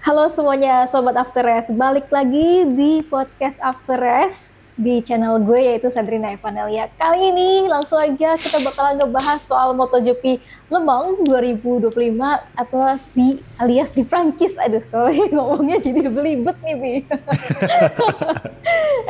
Halo semuanya, Sobat After Rest. Balik lagi di podcast After Rest di channel gue yaitu Sadrina Evanelia. Kali ini langsung aja kita bakalan ngebahas soal MotoGP Le Mans 2025 atau alias di Prancis. Aduh, sorry ngomongnya jadi belibet nih, Bi.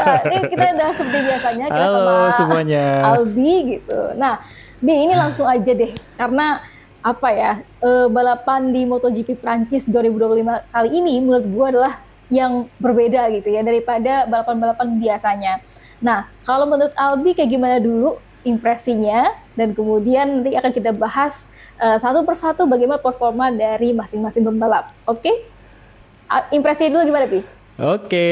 Nah, ini kita udah seperti biasanya kita Halo sama semuanya. Albi gitu. Nah, Bi ini langsung aja deh karena apa ya, balapan di MotoGP Prancis 2025 kali ini menurut gue adalah yang berbeda gitu ya daripada balapan-balapan biasanya. Nah, kalau menurut Albi kayak gimana dulu impresinya, dan kemudian nanti akan kita bahas satu persatu bagaimana performa dari masing-masing pembalap. Oke? Impresi dulu gimana, Pi? Oke.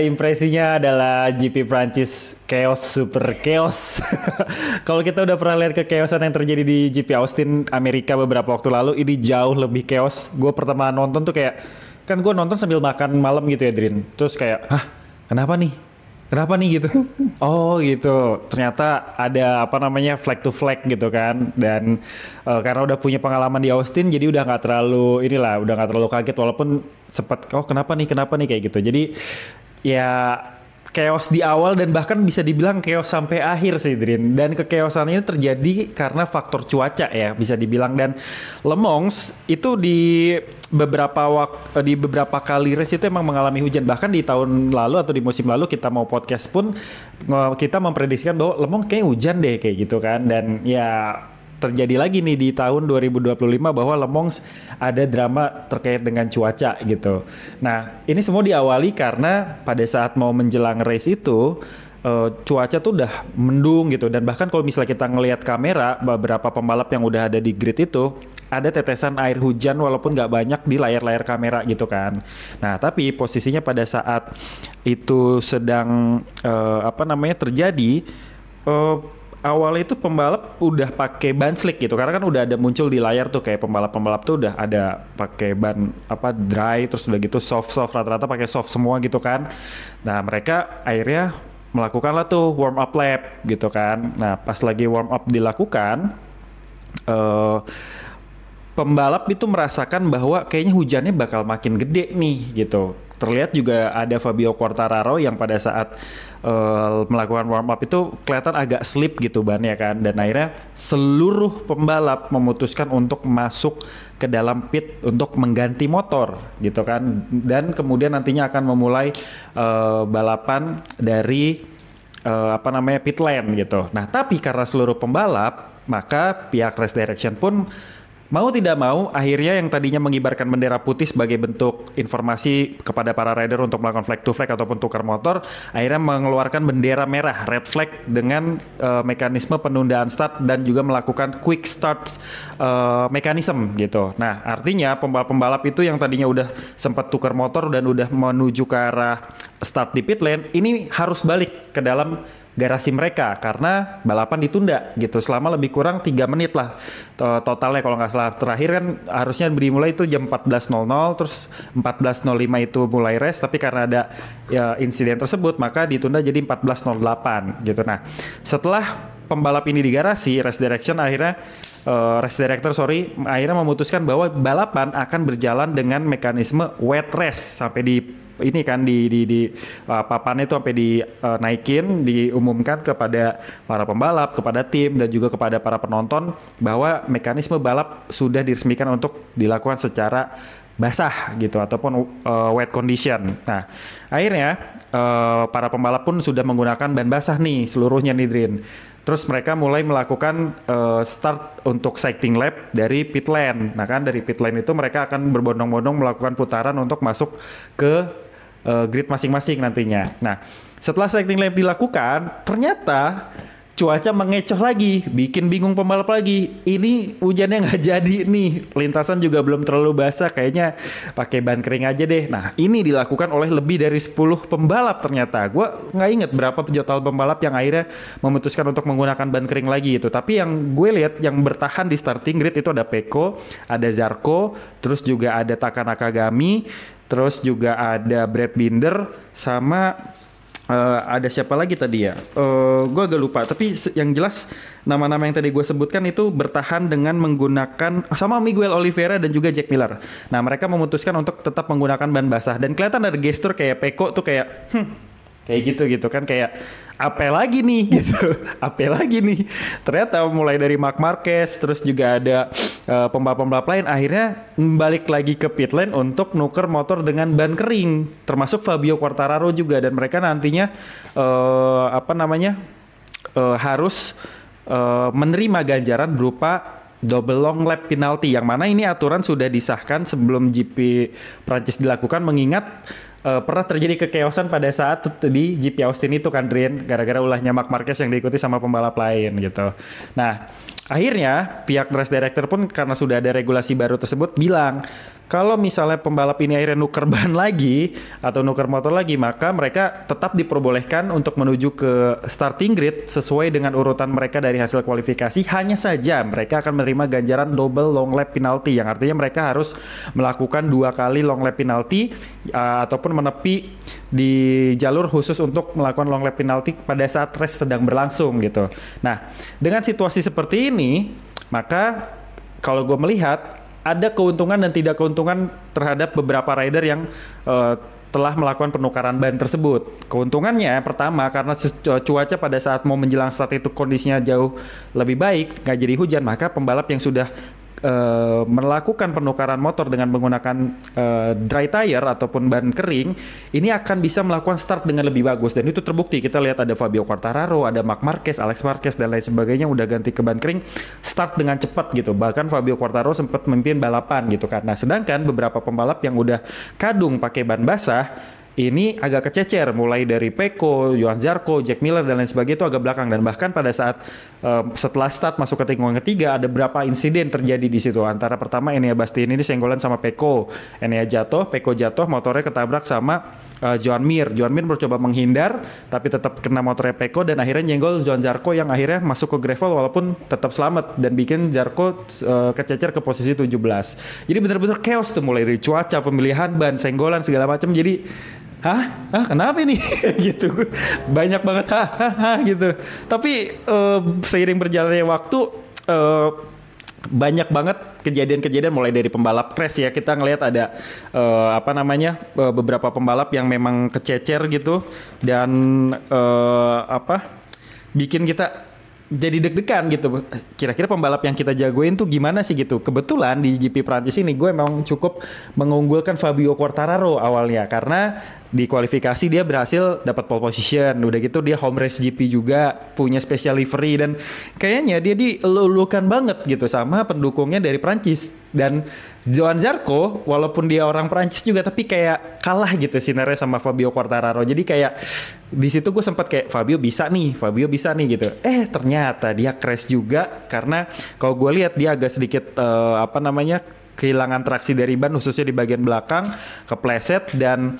Impresinya adalah GP Prancis chaos, super chaos. Kalau kita udah pernah lihat kechaosan yang terjadi di GP Austin Amerika beberapa waktu lalu, ini jauh lebih chaos. Gue pertama nonton tuh kayak, kan gue nonton sambil makan malam gitu ya, Drin. Terus kayak, hah, kenapa nih? Kenapa nih gitu? Oh gitu. Ternyata ada apa namanya flag to flag gitu kan. Dan karena udah punya pengalaman di Austin, jadi udah nggak terlalu udah nggak terlalu kaget walaupun sempat kenapa nih kayak gitu. Jadi ya chaos di awal dan bahkan bisa dibilang chaos sampai akhir sih, Drin. Dan kechaosan ini terjadi karena faktor cuaca ya bisa dibilang. Dan Le Mans itu di beberapa kali race itu emang mengalami hujan. Bahkan di tahun lalu atau di musim lalu kita mau podcast pun kita memprediksikan bahwa Le Mans kayak hujan deh kayak gitu kan. Dan ya terjadi lagi nih di tahun 2025 bahwa Le Mans ada drama terkait dengan cuaca gitu. Nah, ini semua diawali karena pada saat mau menjelang race itu cuaca tuh udah mendung gitu, dan bahkan kalau misalnya kita ngelihat kamera beberapa pembalap yang udah ada di grid itu ada tetesan air hujan walaupun nggak banyak di layar-layar kamera gitu kan. Nah, tapi posisinya pada saat itu sedang terjadi, awalnya itu pembalap udah pakai ban slick gitu, karena kan udah ada muncul di layar tuh kayak pembalap-pembalap tuh udah ada pakai ban dry, terus udah gitu soft rata-rata pakai soft semua gitu kan. Nah, mereka akhirnya melakukanlah tuh warm up lap gitu kan. Nah, pas lagi warm up dilakukan, pembalap itu merasakan bahwa kayaknya hujannya bakal makin gede nih gitu. Terlihat juga ada Fabio Quartararo yang pada saat melakukan warm up itu kelihatan agak slip gitu bannya kan, dan akhirnya seluruh pembalap memutuskan untuk masuk ke dalam pit untuk mengganti motor gitu kan, dan kemudian nantinya akan memulai balapan dari pit lane gitu. Nah, tapi karena seluruh pembalap, maka pihak Race Direction pun mau tidak mau, akhirnya yang tadinya mengibarkan bendera putih sebagai bentuk informasi kepada para rider untuk melakukan flag to flag ataupun tukar motor, akhirnya mengeluarkan bendera merah, red flag, dengan mekanisme penundaan start dan juga melakukan quick start mekanisme gitu. Nah, artinya pembalap-pembalap itu yang tadinya udah sempat tukar motor dan udah menuju ke arah start di pit lane, ini harus balik ke dalam garasi mereka karena balapan ditunda gitu selama lebih kurang 3 menit lah totalnya kalau nggak salah. Terakhir kan harusnya dimulai itu jam 14.00, terus 14.05 itu mulai race, tapi karena ada insiden tersebut maka ditunda jadi 14.08 gitu. Nah, setelah pembalap ini di garasi, Race Director akhirnya memutuskan bahwa balapan akan berjalan dengan mekanisme wet race sampai di ini kan di papannya itu sampai dinaikin, diumumkan kepada para pembalap, kepada tim dan juga kepada para penonton bahwa mekanisme balap sudah diresmikan untuk dilakukan secara basah gitu ataupun wet condition. Nah, akhirnya para pembalap pun sudah menggunakan ban basah nih seluruhnya nih, Drin. Terus mereka mulai melakukan start untuk cycling lap dari pit lane. Nah kan dari pit lane itu mereka akan berbondong-bondong melakukan putaran untuk masuk ke grid masing-masing nantinya. Nah, setelah cycling lap dilakukan, ternyata cuaca mengecoh lagi, bikin bingung pembalap lagi. Ini hujannya nggak jadi nih, lintasan juga belum terlalu basah, kayaknya pakai ban kering aja deh. Nah, ini dilakukan oleh lebih dari 10 pembalap ternyata. Gue nggak inget berapa total pembalap yang akhirnya memutuskan untuk menggunakan ban kering lagi gitu. Tapi yang gue lihat yang bertahan di starting grid itu ada Pecco, ada Zarco, terus juga ada Taka Nakagami, terus juga ada Brad Binder sama Ada siapa lagi tadi ya? Gue agak lupa. Tapi yang jelas nama-nama yang tadi gue sebutkan itu bertahan dengan menggunakan sama Miguel Oliveira dan juga Jack Miller. Nah mereka memutuskan untuk tetap menggunakan ban basah dan kelihatan dari gestur kayak Pecco tuh kayak kayak gitu kan kayak apa lagi nih gitu. Apa lagi nih? Ternyata mulai dari Marc Marquez terus juga ada pembalap-pembalap lain akhirnya balik lagi ke pit lane untuk nuker motor dengan ban kering, termasuk Fabio Quartararo juga, dan mereka nantinya harus menerima ganjaran berupa double long lap penalty, yang mana ini aturan sudah disahkan sebelum GP Prancis dilakukan, mengingat pernah terjadi kekeosan pada saat di GP Austin itu kan, Drian, gara-gara ulahnya Marc Marquez yang diikuti sama pembalap lain gitu. Nah akhirnya pihak race director pun karena sudah ada regulasi baru tersebut bilang kalau misalnya pembalap ini akhirnya nuker ban lagi atau nuker motor lagi, maka mereka tetap diperbolehkan untuk menuju ke starting grid sesuai dengan urutan mereka dari hasil kualifikasi. Hanya saja mereka akan menerima ganjaran double long lap penalty, yang artinya mereka harus melakukan 2 kali long lap penalty ataupun menepi di jalur khusus untuk melakukan long lap penalty pada saat race sedang berlangsung gitu. Nah dengan situasi seperti ini, maka kalau gue melihat ada keuntungan dan tidak keuntungan terhadap beberapa rider yang telah melakukan penukaran ban tersebut. Keuntungannya pertama, karena cuaca pada saat mau menjelang start itu kondisinya jauh lebih baik, nggak jadi hujan, maka pembalap yang sudah melakukan penukaran motor dengan menggunakan dry tire ataupun ban kering ini akan bisa melakukan start dengan lebih bagus, dan itu terbukti. Kita lihat ada Fabio Quartararo, ada Marc Marquez, Alex Marquez dan lain sebagainya udah ganti ke ban kering, start dengan cepat gitu. Bahkan Fabio Quartararo sempat memimpin balapan gitu kan. Nah sedangkan beberapa pembalap yang udah kadung pakai ban basah ini agak kececer, mulai dari Pecco, Johan Zarco, Jack Miller dan lain sebagainya itu agak belakang, dan bahkan pada saat setelah start masuk ke tikungan ketiga ada beberapa insiden terjadi di situ. Antara pertama Enea Bastianini ini senggolan sama Pecco, Enea jatuh, Pecco jatuh, motornya ketabrak sama Joan Mir. Joan Mir mencoba menghindar tapi tetap kena motornya Pecco dan akhirnya nyenggol Johan Zarco yang akhirnya masuk ke gravel walaupun tetap selamat dan bikin Zarco kececer ke posisi 17. Jadi benar-benar chaos tuh, mulai dari cuaca, pemilihan ban, senggolan segala macam. Jadi kenapa ini? gitu. Banyak banget gitu. Tapi seiring berjalannya waktu banyak banget kejadian-kejadian, mulai dari pembalap crash ya. Kita ngelihat ada beberapa pembalap yang memang kececer gitu dan bikin kita jadi deg-degan gitu. Kira-kira pembalap yang kita jagoin tuh gimana sih gitu. Kebetulan di GP Prancis ini gue memang cukup mengunggulkan Fabio Quartararo awalnya, karena di kualifikasi dia berhasil dapat pole position. Udah gitu dia home race GP juga, punya special livery, dan kayaknya dia dilulukan banget gitu sama pendukungnya dari Prancis. Dan Johan Zarco walaupun dia orang Prancis juga, tapi kayak kalah gitu sinarnya sama Fabio Quartararo. Jadi kayak di situ gue sempat kayak Fabio bisa nih gitu. Ternyata dia crash juga, karena kalau gue lihat dia agak sedikit kehilangan traksi dari ban, khususnya di bagian belakang, kepleset, dan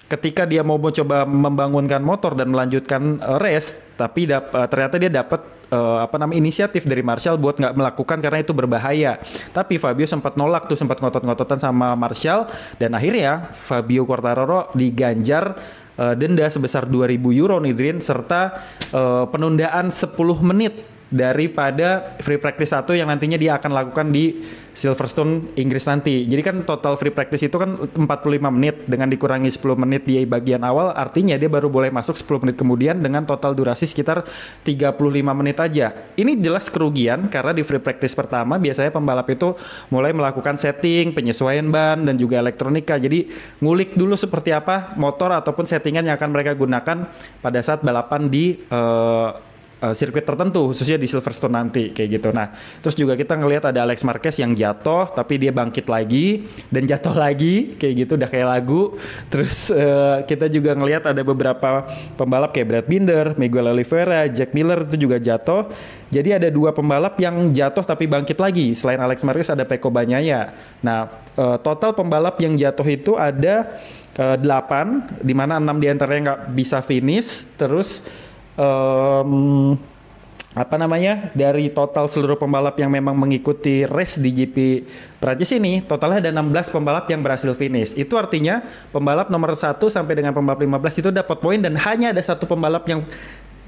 ketika dia mau coba membangunkan motor dan melanjutkan race, tapi ternyata dia dapat inisiatif dari Marshall buat nggak melakukan karena itu berbahaya. Tapi Fabio sempat nolak tuh, sempat ngotot-ngototan sama Marshall, dan akhirnya Fabio Quartararo diganjar denda sebesar 2.000 euro nih, Drin, serta penundaan 10 menit daripada free practice 1 yang nantinya dia akan lakukan di Silverstone Inggris nanti. Jadi kan total free practice itu kan 45 menit, dengan dikurangi 10 menit di bagian awal, artinya dia baru boleh masuk 10 menit kemudian dengan total durasi sekitar 35 menit aja. Ini jelas kerugian, karena di free practice pertama biasanya pembalap itu mulai melakukan setting, penyesuaian ban dan juga elektronika. Jadi ngulik dulu seperti apa motor ataupun settingan yang akan mereka gunakan pada saat balapan di sirkuit tertentu, khususnya di Silverstone nanti kayak gitu. Nah, terus juga kita ngelihat ada Alex Marquez yang jatuh tapi dia bangkit lagi dan jatuh lagi kayak gitu, udah kayak lagu. Terus kita juga ngelihat ada beberapa pembalap kayak Brad Binder, Miguel Oliveira, Jack Miller itu juga jatuh. Jadi ada 2 pembalap yang jatuh tapi bangkit lagi. Selain Alex Marquez ada Pecco Bagnaia. Nah, total pembalap yang jatuh itu ada 8, di mana 6 diantaranya nggak bisa finish. Terus apa namanya, dari total seluruh pembalap yang memang mengikuti race di GP Prancis ini, totalnya ada 16 pembalap yang berhasil finish. Itu artinya pembalap nomor 1 sampai dengan pembalap 15 itu dapat poin, dan hanya ada satu pembalap yang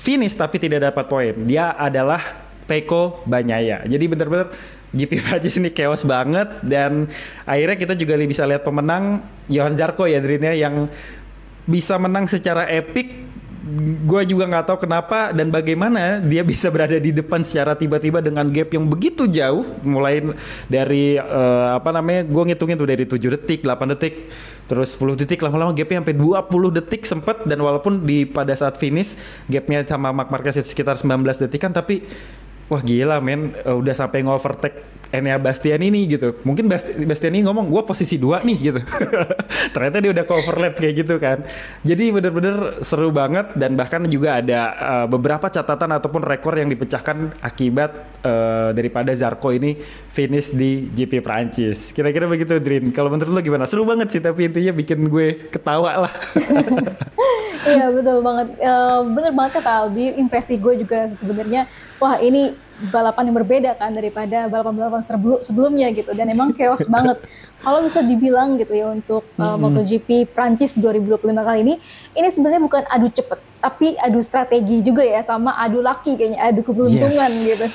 finish tapi tidak dapat poin. Dia adalah Pecco Bagnaia. Jadi benar-benar GP Prancis ini chaos banget, dan akhirnya kita juga bisa lihat pemenang Johan Zarco ya, Drin, ya, yang bisa menang secara epic. Gue juga nggak tahu kenapa dan bagaimana dia bisa berada di depan secara tiba-tiba dengan gap yang begitu jauh, mulai dari apa namanya, gue ngitungin tuh dari 7 detik, 8 detik, terus 10 detik, lama-lama gapnya sampai 20 detik sempet. Dan walaupun pada saat finish gapnya sama Marc Marquez itu sekitar 19 detikan, tapi wah gila men, udah sampai nge-overtake Enea Bastian ini gitu. Mungkin Bastian ini ngomong gue posisi 2 nih gitu. Ternyata dia udah coverlap kayak gitu kan. Jadi bener-bener seru banget, dan bahkan juga ada beberapa catatan ataupun rekor yang dipecahkan akibat daripada Zarco ini finish di GP Prancis. Kira-kira begitu, Drin. Kalau menurut lo gimana? Seru banget sih, tapi intinya bikin gue ketawa lah. Iya betul banget, bener banget kata Albi. Impresi gue juga sebenarnya, wah ini balapan yang berbeda kan daripada balapan-balapan sebelumnya gitu, dan emang chaos banget. Kalau bisa dibilang gitu ya, untuk MotoGP Prancis 2025 kali ini sebenarnya bukan adu cepet, tapi adu strategi juga ya, sama adu laki kayaknya, adu keberuntungan gitu.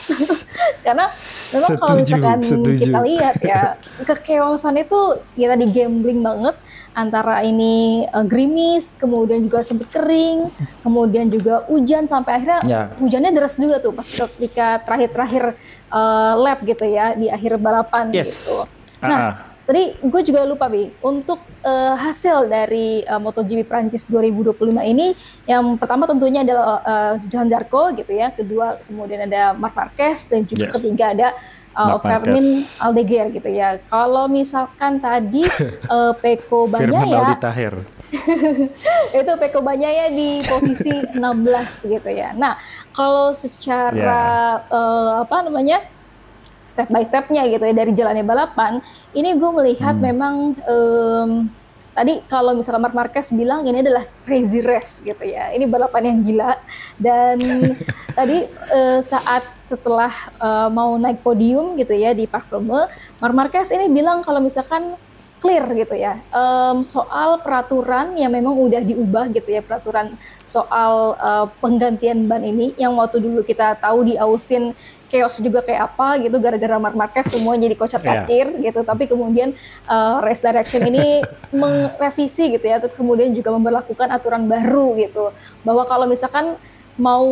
Karena memang kalau misalkan kita lihat ya, kekeosan itu ya tadi gambling banget, antara ini gerimis, kemudian juga sempat kering, kemudian juga hujan, sampai akhirnya hujannya deras juga tuh pas ketika terakhir lap gitu ya, di akhir balapan gitu. Nah, tadi gue juga lupa Bi, untuk hasil dari MotoGP Prancis 2025 ini, yang pertama tentunya adalah Johan Zarco gitu ya, kedua kemudian ada Marc Marquez, dan juga ketiga ada Fermin Aldeguer gitu ya. Kalau misalkan tadi Pecco Bagnaia itu Pecco Bagnaia di posisi 16 gitu ya. Nah, kalau secara apa namanya, step by stepnya gitu ya, dari jalannya balapan ini gue melihat memang tadi kalau misalkan Marc Marquez bilang ini adalah crazy race gitu ya, ini balapan yang gila. Dan tadi saat setelah mau naik podium gitu ya di Parc-Fermé, Marc Marquez ini bilang kalau misalkan clear gitu ya, soal peraturan yang memang udah diubah gitu ya, peraturan soal penggantian ban ini, yang waktu dulu kita tahu di Austin chaos juga kayak apa gitu, gara-gara Marc Marquez semua jadi kocar-kacir gitu. Tapi kemudian Race Direction ini merevisi gitu ya, kemudian juga memberlakukan aturan baru gitu, bahwa kalau misalkan mau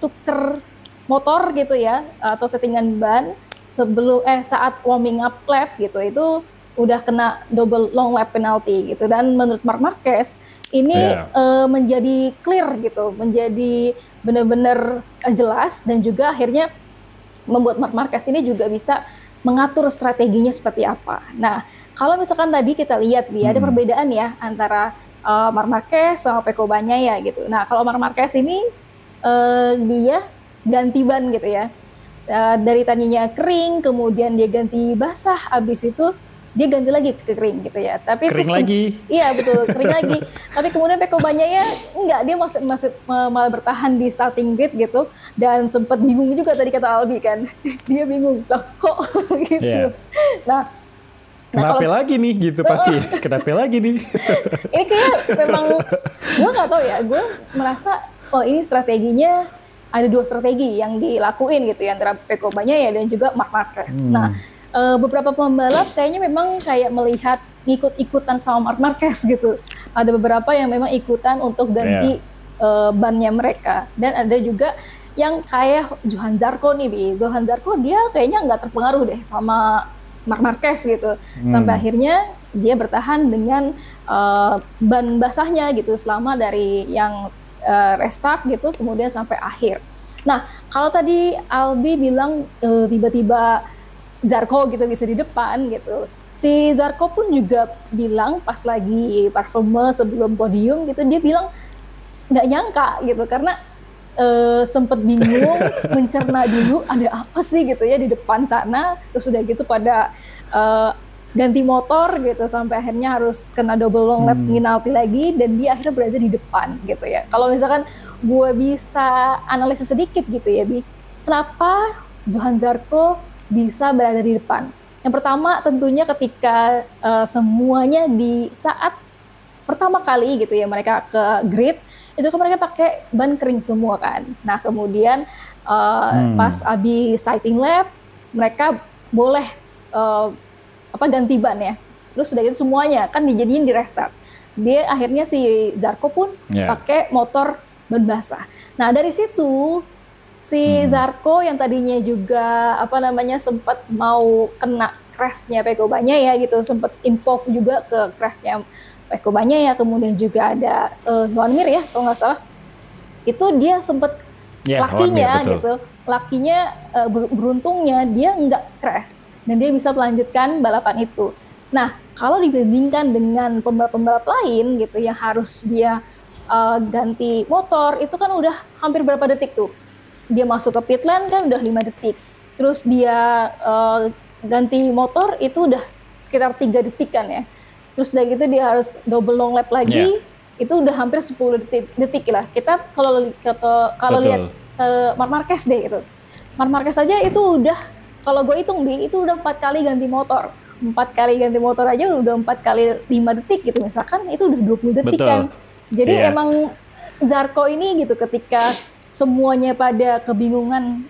tuker motor gitu ya, atau settingan ban sebelum saat warming up lap gitu, itu udah kena double long lap penalty gitu. Dan menurut Marc Marquez ini menjadi clear gitu, menjadi benar-benar jelas, dan juga akhirnya membuat Marc Marquez ini juga bisa mengatur strateginya seperti apa. Nah, kalau misalkan tadi kita lihat ada perbedaan ya antara Marc Marquez sama Pecco Bagnaia gitu. Nah, kalau Marc Marquez ini dia ganti ban gitu ya, dari tadinya kering kemudian dia ganti basah, habis itu dia ganti lagi ke kering gitu ya. Tapi kering lagi. Iya betul, kering lagi. Tapi kemudian Pecco Bagnaia enggak, dia masih malah bertahan di starting grid gitu, dan sempat bingung juga tadi kata Albi kan. Dia bingung, lah kok gitu. Nah, kenapa lagi nih gitu pasti. Kenapa lagi nih? Ini kayak memang gue nggak tahu ya. Gue merasa ini strateginya ada 2 strategi yang dilakuin gitu ya, antara Pecco Bagnaia dan juga Marc Marquez. Nah, beberapa pembalap kayaknya memang kayak melihat ngikut-ikutan sama Marc Marquez gitu. Ada beberapa yang memang ikutan untuk ganti bannya mereka, dan ada juga yang kayak Johan Zarco nih Bi. Johan Zarco dia kayaknya nggak terpengaruh deh sama Marc Marquez gitu, sampai akhirnya dia bertahan dengan ban basahnya gitu selama dari yang restart gitu kemudian sampai akhir. Nah, kalau tadi Albi bilang tiba-tiba Zarco gitu bisa di depan gitu, si Zarco pun juga bilang pas lagi Parc-Fermé sebelum podium gitu, dia bilang nggak nyangka gitu, karena sempat bingung mencerna dulu ada apa sih gitu ya di depan sana, terus udah gitu pada ganti motor gitu sampai akhirnya harus kena double long lap penalti lagi dan dia akhirnya berada di depan gitu ya. Kalau misalkan gue bisa analisis sedikit gitu ya Bi, kenapa Johan Zarco bisa berada di depan? Yang pertama tentunya ketika semuanya di saat pertama kali gitu ya mereka ke grid itu kan mereka pakai ban kering semua kan. Nah kemudian pas abis sighting lap mereka boleh ganti ban ya. Terus udah gitu semuanya kan dijadiin di restart. Dia akhirnya si Zarco pun pakai motor ban basah. Nah dari situ si Zarco yang tadinya juga sempat mau kena crashnya Pecco Bagnaia ya gitu, sempat involve juga ke crashnya Pecco Bagnaia ya, kemudian juga ada Joan Mir ya kalau nggak salah. Itu dia sempat lakinya gitu, lakinya beruntungnya dia nggak crash dan dia bisa melanjutkan balapan itu. Nah, kalau dibandingkan dengan pembalap-pembalap lain gitu yang harus dia ganti motor, itu kan udah hampir berapa detik tuh. Dia masuk ke pit lane kan udah 5 detik. Terus dia ganti motor itu udah sekitar 3 detik kan ya. Terus udah gitu dia harus double long lap lagi, itu udah hampir 10 detik lah. Kita kalau lihat ke Marc Marquez deh itu. Marc Marquez aja itu udah, kalau gue hitung itu udah 4 kali ganti motor. 4 kali ganti motor aja udah 4 kali 5 detik gitu misalkan, itu udah 20 detik kan. Jadi emang Zarco ini gitu ketika semuanya pada kebingungan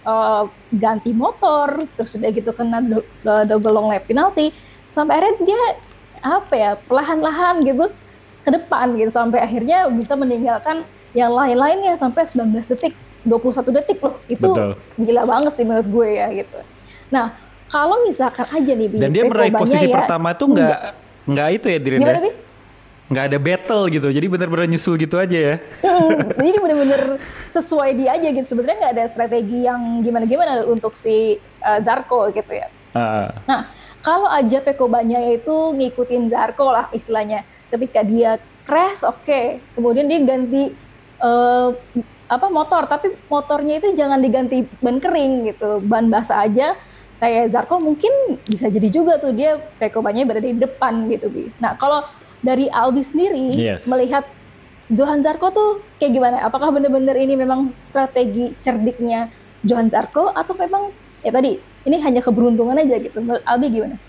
ganti motor, terus udah gitu kena double long lap penalty, sampai akhirnya dia perlahan-lahan gitu ke depan gitu sampai akhirnya bisa meninggalkan yang lain-lainnya sampai 19 detik, 21 detik loh. Itu gila banget sih menurut gue ya gitu. Nah, kalau misalkan aja nih dan dia meraih posisi pertama tuh nggak itu ya Dirin ya? Nggak ada battle gitu, jadi benar-benar nyusul gitu aja ya. Jadi benar-benar sesuai dia aja gitu. Sebenarnya nggak ada strategi yang gimana-gimana untuk si Zarco gitu ya. Nah, kalau aja Pecco Bagnaia itu ngikutin Zarco lah istilahnya. Ketika dia crash, kemudian dia ganti motor, tapi motornya itu jangan diganti ban kering gitu, ban basah aja. Kayak Zarco mungkin bisa jadi juga tuh dia Pecco Bagnaia berada di depan gitu Bi. Nah kalau dari Albi sendiri melihat Johan Zarco tuh kayak gimana? Apakah benar-benar ini memang strategi cerdiknya Johan Zarco atau memang ya tadi ini hanya keberuntungan aja gitu? Menurut Albi gimana?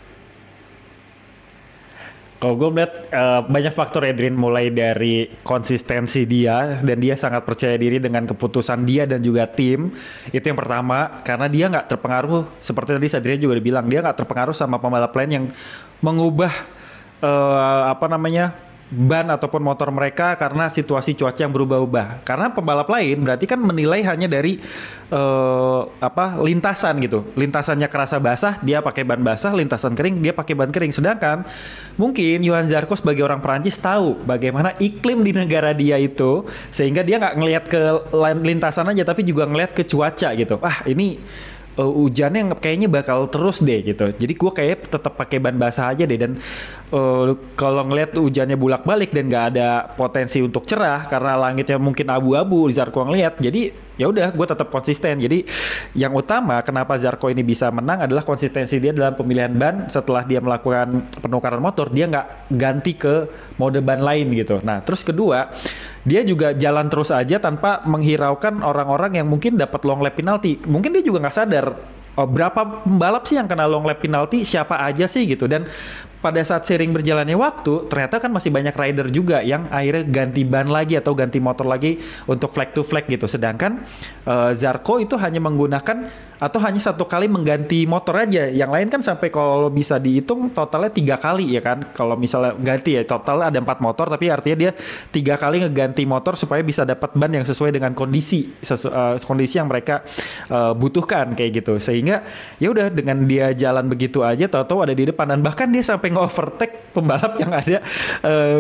Kalau gue melihat banyak faktor Edrin, mulai dari konsistensi dia dan dia sangat percaya diri dengan keputusan dia dan juga tim. Itu yang pertama, karena dia nggak terpengaruh seperti tadi Sadria juga bilang, dia nggak terpengaruh sama pembalap lain yang mengubah ban ataupun motor mereka karena situasi cuaca yang berubah-ubah. Karena pembalap lain berarti kan menilai hanya dari lintasan gitu. Lintasannya kerasa basah, dia pakai ban basah, lintasan kering, dia pakai ban kering. Sedangkan mungkin Johan Zarco sebagai orang Perancis tahu bagaimana iklim di negara dia itu, sehingga dia nggak ngelihat ke lintasan aja tapi juga ngelihat ke cuaca gitu. Ini hujannya kayaknya bakal terus deh gitu. Jadi gue kayak tetap pakai ban basah aja deh, dan kalau ngelihat hujannya bolak-balik dan nggak ada potensi untuk cerah karena langitnya mungkin abu-abu, Zarco ngelihat. Jadi ya udah, gue tetap konsisten. Jadi yang utama kenapa Zarco ini bisa menang adalah konsistensi dia dalam pemilihan ban. Setelah dia melakukan penukaran motor, dia nggak ganti ke mode ban lain gitu. Nah terus kedua, dia juga jalan terus aja tanpa menghiraukan orang-orang yang mungkin dapat long lap penalty. Mungkin dia juga nggak sadar berapa pembalap sih yang kena long lap penalty, siapa aja sih gitu. Dan pada saat seiring berjalannya waktu, ternyata kan masih banyak rider juga yang akhirnya ganti ban lagi atau ganti motor lagi untuk flag to flag gitu. Sedangkan Zarco itu hanya menggunakan atau hanya 1 kali mengganti motor aja. Yang lain kan sampai kalau bisa dihitung totalnya 3 kali ya kan. Kalau misalnya ganti ya totalnya ada 4 motor, tapi artinya dia 3 kali ngeganti motor supaya bisa dapat ban yang sesuai dengan kondisi yang mereka butuhkan kayak gitu. Sehingga ya udah, dengan dia jalan begitu aja tahu-tahu ada di depan, dan bahkan dia sampai nge-overtake pembalap yang ada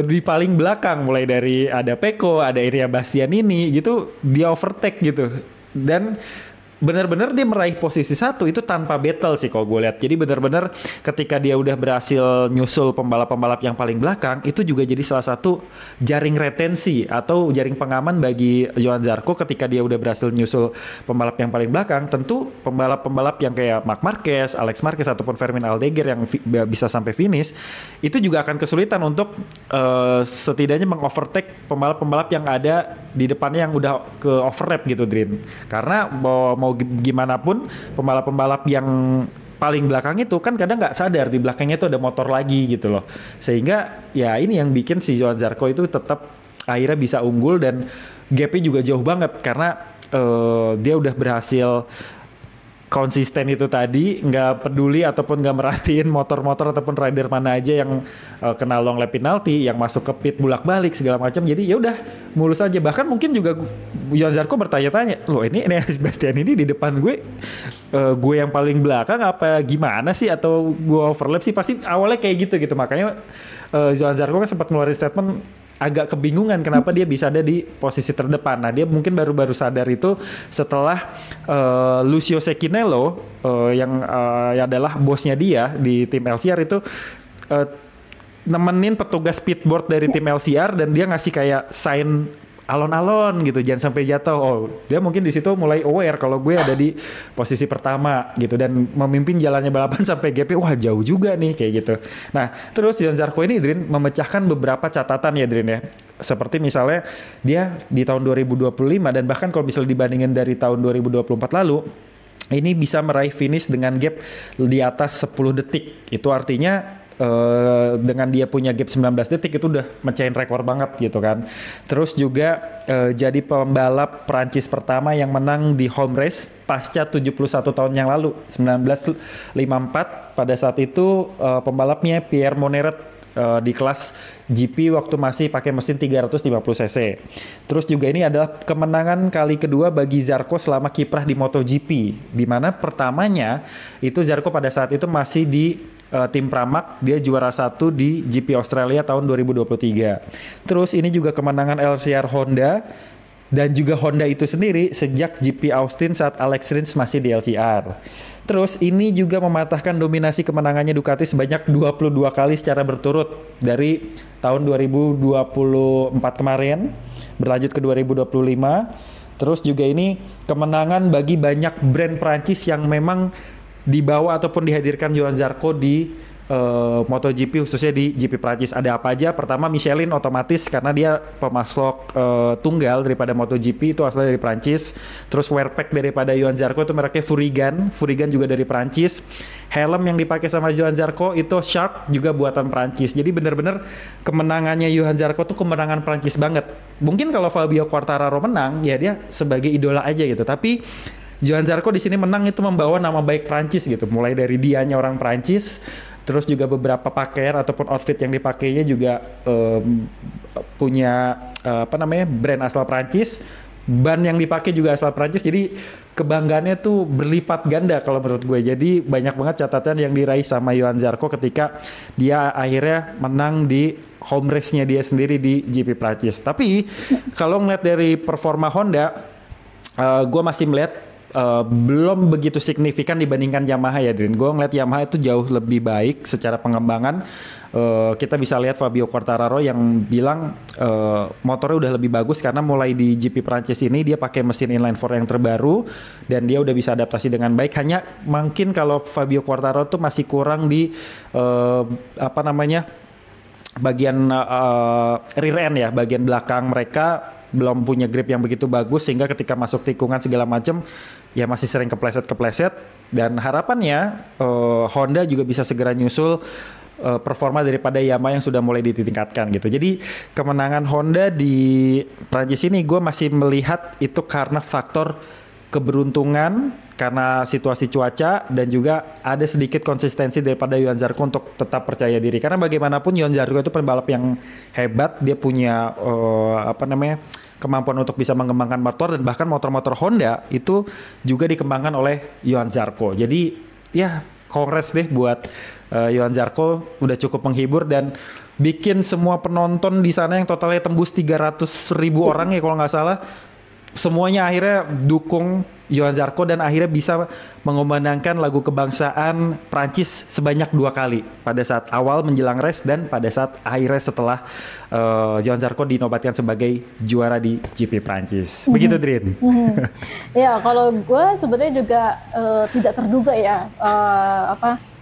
di paling belakang, mulai dari ada Pecco, ada Iria Bastianini gitu, dia overtake gitu. Dan benar-benar dia meraih posisi satu itu tanpa battle sih kalau gue lihat. Jadi benar-benar ketika dia udah berhasil nyusul pembalap-pembalap yang paling belakang, itu juga jadi salah satu jaring retensi atau jaring pengaman bagi Johann Zarco ketika dia udah berhasil nyusul pembalap yang paling belakang. Tentu pembalap-pembalap yang kayak Marc Marquez, Alex Marquez ataupun Fermin Aldeguer yang bisa sampai finish itu juga akan kesulitan untuk setidaknya mengovertake pembalap-pembalap yang ada di depannya yang udah ke overlap gitu, Drin. Karena mau gimana pun pembalap-pembalap yang paling belakang itu kan kadang nggak sadar di belakangnya itu ada motor lagi gitu loh. Sehingga ya ini yang bikin si Johann Zarco itu tetap akhirnya bisa unggul dan gapnya juga jauh banget karena dia udah berhasil konsisten itu tadi, nggak peduli ataupun nggak merhatiin motor-motor ataupun rider mana aja yang kena long lap penalty, yang masuk ke pit bolak-balik segala macam. Jadi ya udah mulus aja. Bahkan mungkin juga Johann Zarco bertanya-tanya, loh ini Sebastian ini di depan gue yang paling belakang apa gimana sih, atau gue overlap sih? Pasti awalnya kayak gitu. Makanya Johann Zarco kan sempat ngeluarin statement agak kebingungan kenapa dia bisa ada di posisi terdepan. Nah, dia mungkin baru-baru sadar itu setelah Lucio Cecchinello yang adalah bosnya dia di tim LCR itu nemenin petugas pitboard dari tim LCR dan dia ngasih kayak sign alon-alon gitu, jangan sampai jatuh. Oh, dia mungkin di situ mulai aware kalau gue ada di posisi pertama gitu dan memimpin jalannya balapan sampai GP. Wah, jauh juga nih kayak gitu. Nah, terus Johann Zarco ini, Drin, memecahkan beberapa catatan ya, Drin ya. Seperti misalnya dia di tahun 2025 dan bahkan kalau misalnya dibandingin dari tahun 2024 lalu, ini bisa meraih finish dengan gap di atas 10 detik. Itu artinya dengan dia punya gap 19 detik itu udah mecahin rekor banget gitu kan. Terus juga jadi pembalap Prancis pertama yang menang di home race pasca 71 tahun yang lalu, 1954. Pada saat itu pembalapnya Pierre Moneret di kelas GP waktu masih pakai mesin 350 cc. Terus juga ini adalah kemenangan kali kedua bagi Zarco selama kiprah di MotoGP, di mana pertamanya itu Zarco pada saat itu masih di tim Pramac, dia juara 1 di GP Australia tahun 2023. Terus ini juga kemenangan LCR Honda dan juga Honda itu sendiri sejak GP Austin saat Alex Rins masih di LCR. Terus ini juga mematahkan dominasi kemenangannya Ducati sebanyak 22 kali secara berturut dari tahun 2024 kemarin berlanjut ke 2025. Terus juga ini kemenangan bagi banyak brand Prancis yang memang dibawa ataupun dihadirkan Johann Zarco di MotoGP, khususnya di GP Prancis. Ada apa aja? Pertama, Michelin otomatis karena dia pemasok tunggal daripada MotoGP, itu asalnya dari Prancis. Terus wear pack daripada Johann Zarco itu mereknya Furigan juga dari Prancis. Helm yang dipakai sama Johann Zarco itu Shark, juga buatan Prancis. Jadi benar-benar kemenangannya Johann Zarco tuh kemenangan Prancis banget. Mungkin kalau Fabio Quartararo menang, ya dia sebagai idola aja gitu. Tapi Johann Zarco di sini menang itu membawa nama baik Prancis gitu. Mulai dari dianya orang Prancis, terus juga beberapa pakaian ataupun outfit yang dipakainya juga punya brand asal Prancis. Ban yang dipakai juga asal Prancis. Jadi kebanggaannya tuh berlipat ganda kalau menurut gue. Jadi banyak banget catatan yang diraih sama Johann Zarco ketika dia akhirnya menang di home race-nya dia sendiri di GP Prancis. Tapi kalau ngeliat dari performa Honda, gue masih melihat belum begitu signifikan dibandingkan Yamaha ya, Drin. Gue ngeliat Yamaha itu jauh lebih baik secara pengembangan. Kita bisa lihat Fabio Quartararo yang bilang motornya udah lebih bagus karena mulai di GP Prancis ini dia pakai mesin inline 4 yang terbaru dan dia udah bisa adaptasi dengan baik. Hanya mungkin kalau Fabio Quartararo tuh masih kurang di bagian rear end ya, bagian belakang mereka belum punya grip yang begitu bagus sehingga ketika masuk tikungan segala macam ya masih sering kepleset dan harapannya Honda juga bisa segera nyusul performa daripada Yamaha yang sudah mulai ditingkatkan gitu. Jadi kemenangan Honda di Prancis ini gue masih melihat itu karena faktor keberuntungan, karena situasi cuaca dan juga ada sedikit konsistensi daripada Johann Zarco untuk tetap percaya diri. Karena bagaimanapun Johann Zarco itu pembalap yang hebat, dia punya kemampuan untuk bisa mengembangkan motor dan bahkan motor-motor Honda itu juga dikembangkan oleh Johann Zarco. Jadi ya kongres deh buat Johann Zarco, udah cukup menghibur dan bikin semua penonton di sana yang totalnya tembus 300.000 orang ya kalau nggak salah. semuanya akhirnya dukung Johann Zarco dan akhirnya bisa mengumandangkan lagu kebangsaan Prancis sebanyak 2 kali pada saat awal menjelang race dan pada saat akhirnya setelah Johann Zarco dinobatkan sebagai juara di GP Prancis. Begitu, Drin. Ya, kalau gue sebenarnya juga tidak terduga ya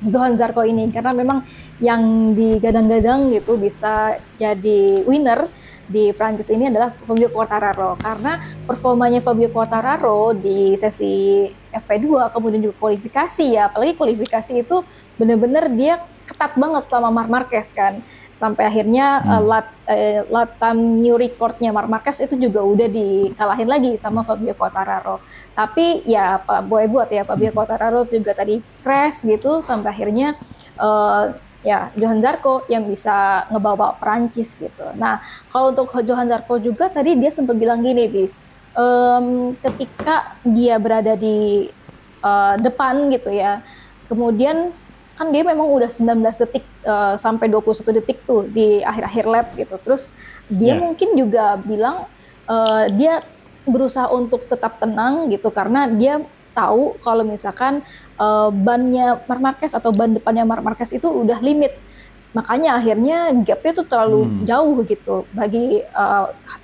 Johann Zarco ini, karena memang yang digadang-gadang gitu bisa jadi winner di Prancis ini adalah Fabio Quartararo, karena performanya Fabio Quartararo di sesi FP2 kemudian juga kualifikasi ya, apalagi kualifikasi itu benar-benar dia ketat banget sama Marc Marquez kan, sampai akhirnya lap time new recordnya Marc Marquez itu juga udah dikalahin lagi sama Fabio Quartararo. Tapi ya Pak Boy buat ya Fabio Quartararo juga tadi crash gitu sampai akhirnya ya Johann Zarco yang bisa ngebawa Perancis gitu. Nah, kalau untuk Johann Zarco juga tadi dia sempat bilang gini, Bi, ketika dia berada di depan gitu ya, kemudian kan dia memang udah 19 detik sampai 21 detik tuh di akhir-akhir lap gitu. Terus dia mungkin juga bilang dia berusaha untuk tetap tenang gitu karena dia tahu kalau misalkan bannya Marc Marquez atau ban depannya Marc Marquez itu udah limit, makanya akhirnya gapnya tuh terlalu jauh gitu bagi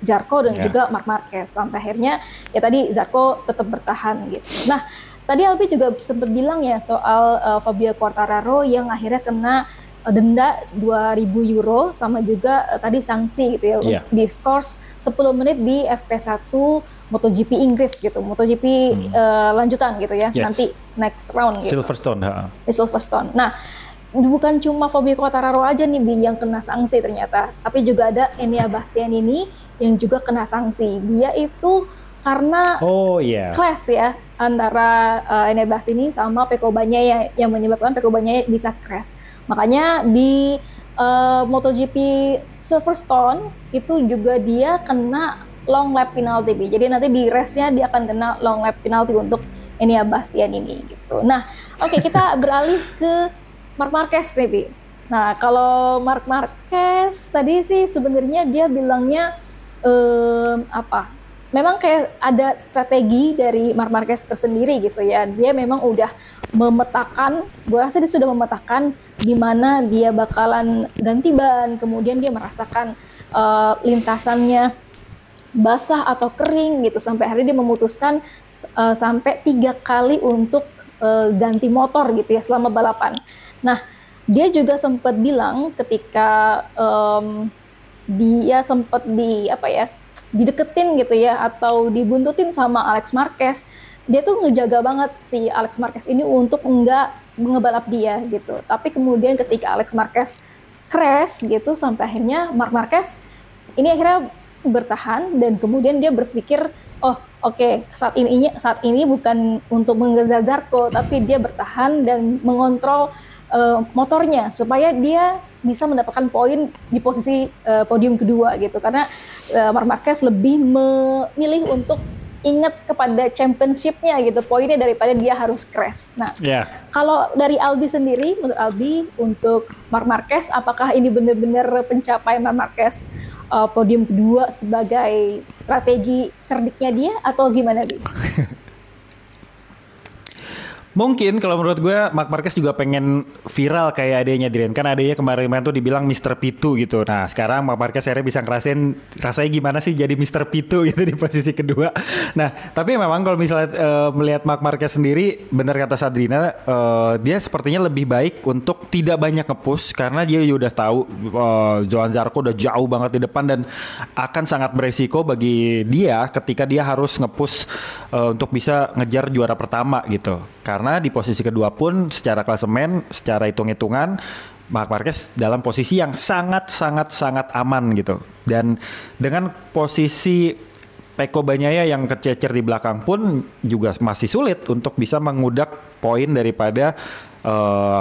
Zarco dan juga Marc Marquez, sampai akhirnya ya tadi Zarco tetap bertahan gitu. Nah tadi Albi juga sempat bilang ya soal Fabio Quartararo yang akhirnya kena denda 2.000 euro sama juga tadi sanksi gitu ya untuk diskors 10 menit di FP1 MotoGP Inggris gitu, MotoGP lanjutan gitu ya, nanti next round gitu. Silverstone. Di Silverstone. Nah, bukan cuma Fabio Quartararo aja nih Bi yang kena sanksi ternyata, tapi juga ada Enea Bastianini yang juga kena sanksi. Dia itu karena clash ya antara Enea Bastianini sama Pecco Bagnaia yang menyebabkan Pecco Bagnaia bisa crash. Makanya di MotoGP Silverstone itu juga dia kena long lap penalty, Bi. Jadi nanti di race-nya dia akan kena long lap penalty untuk Enea Bastianini gitu. Nah, oke, kita beralih ke Marc Marquez nih, Bi. Nah, kalau Marc Marquez tadi sih sebenarnya dia bilangnya memang kayak ada strategi dari Marc Marquez tersendiri gitu ya. Dia memang udah memetakan, gue rasa dia sudah memetakan di mana dia bakalan ganti ban, kemudian dia merasakan lintasannya basah atau kering gitu, sampai akhirnya dia memutuskan sampai 3 kali untuk ganti motor gitu ya selama balapan. Nah, dia juga sempat bilang ketika dia sempat dideketin gitu ya atau dibuntutin sama Alex Marquez, dia tuh ngejaga banget si Alex Marquez ini untuk enggak ngebalap dia gitu. Tapi kemudian ketika Alex Marquez crash gitu, sampai akhirnya Marc Marquez ini akhirnya bertahan dan kemudian dia berpikir saat ini bukan untuk mengejar Zarco, tapi dia bertahan dan mengontrol motornya supaya dia bisa mendapatkan poin di posisi podium kedua gitu, karena Marc Marquez lebih memilih untuk ingat kepada championship-nya gitu poinnya daripada dia harus crash. Nah, kalau dari Albi sendiri, menurut Albi untuk Marc Marquez, apakah ini benar-benar pencapaian Marc Marquez podium kedua sebagai strategi cerdiknya dia atau gimana, Bi? Mungkin kalau menurut gue Marc Marquez juga pengen viral kayak adanya Dren. Kan adanya kemarin tuh dibilang Mr. P2 gitu. Nah sekarang Marc Marquez akhirnya bisa ngerasain rasanya gimana sih jadi Mr. P2 gitu di posisi kedua. Nah tapi memang kalau misalnya melihat Marc Marquez sendiri, benar kata Sadrina, dia sepertinya lebih baik untuk tidak banyak nge-push karena dia udah tahu Johann Zarco udah jauh banget di depan dan akan sangat beresiko bagi dia ketika dia harus nge-push untuk bisa ngejar juara pertama gitu. Karena di posisi kedua pun secara klasemen, secara hitung-hitungan Marc Marquez dalam posisi yang sangat aman gitu. Dan dengan posisi Pecco Bagnaia yang kececer di belakang pun juga masih sulit untuk bisa mengudak poin daripada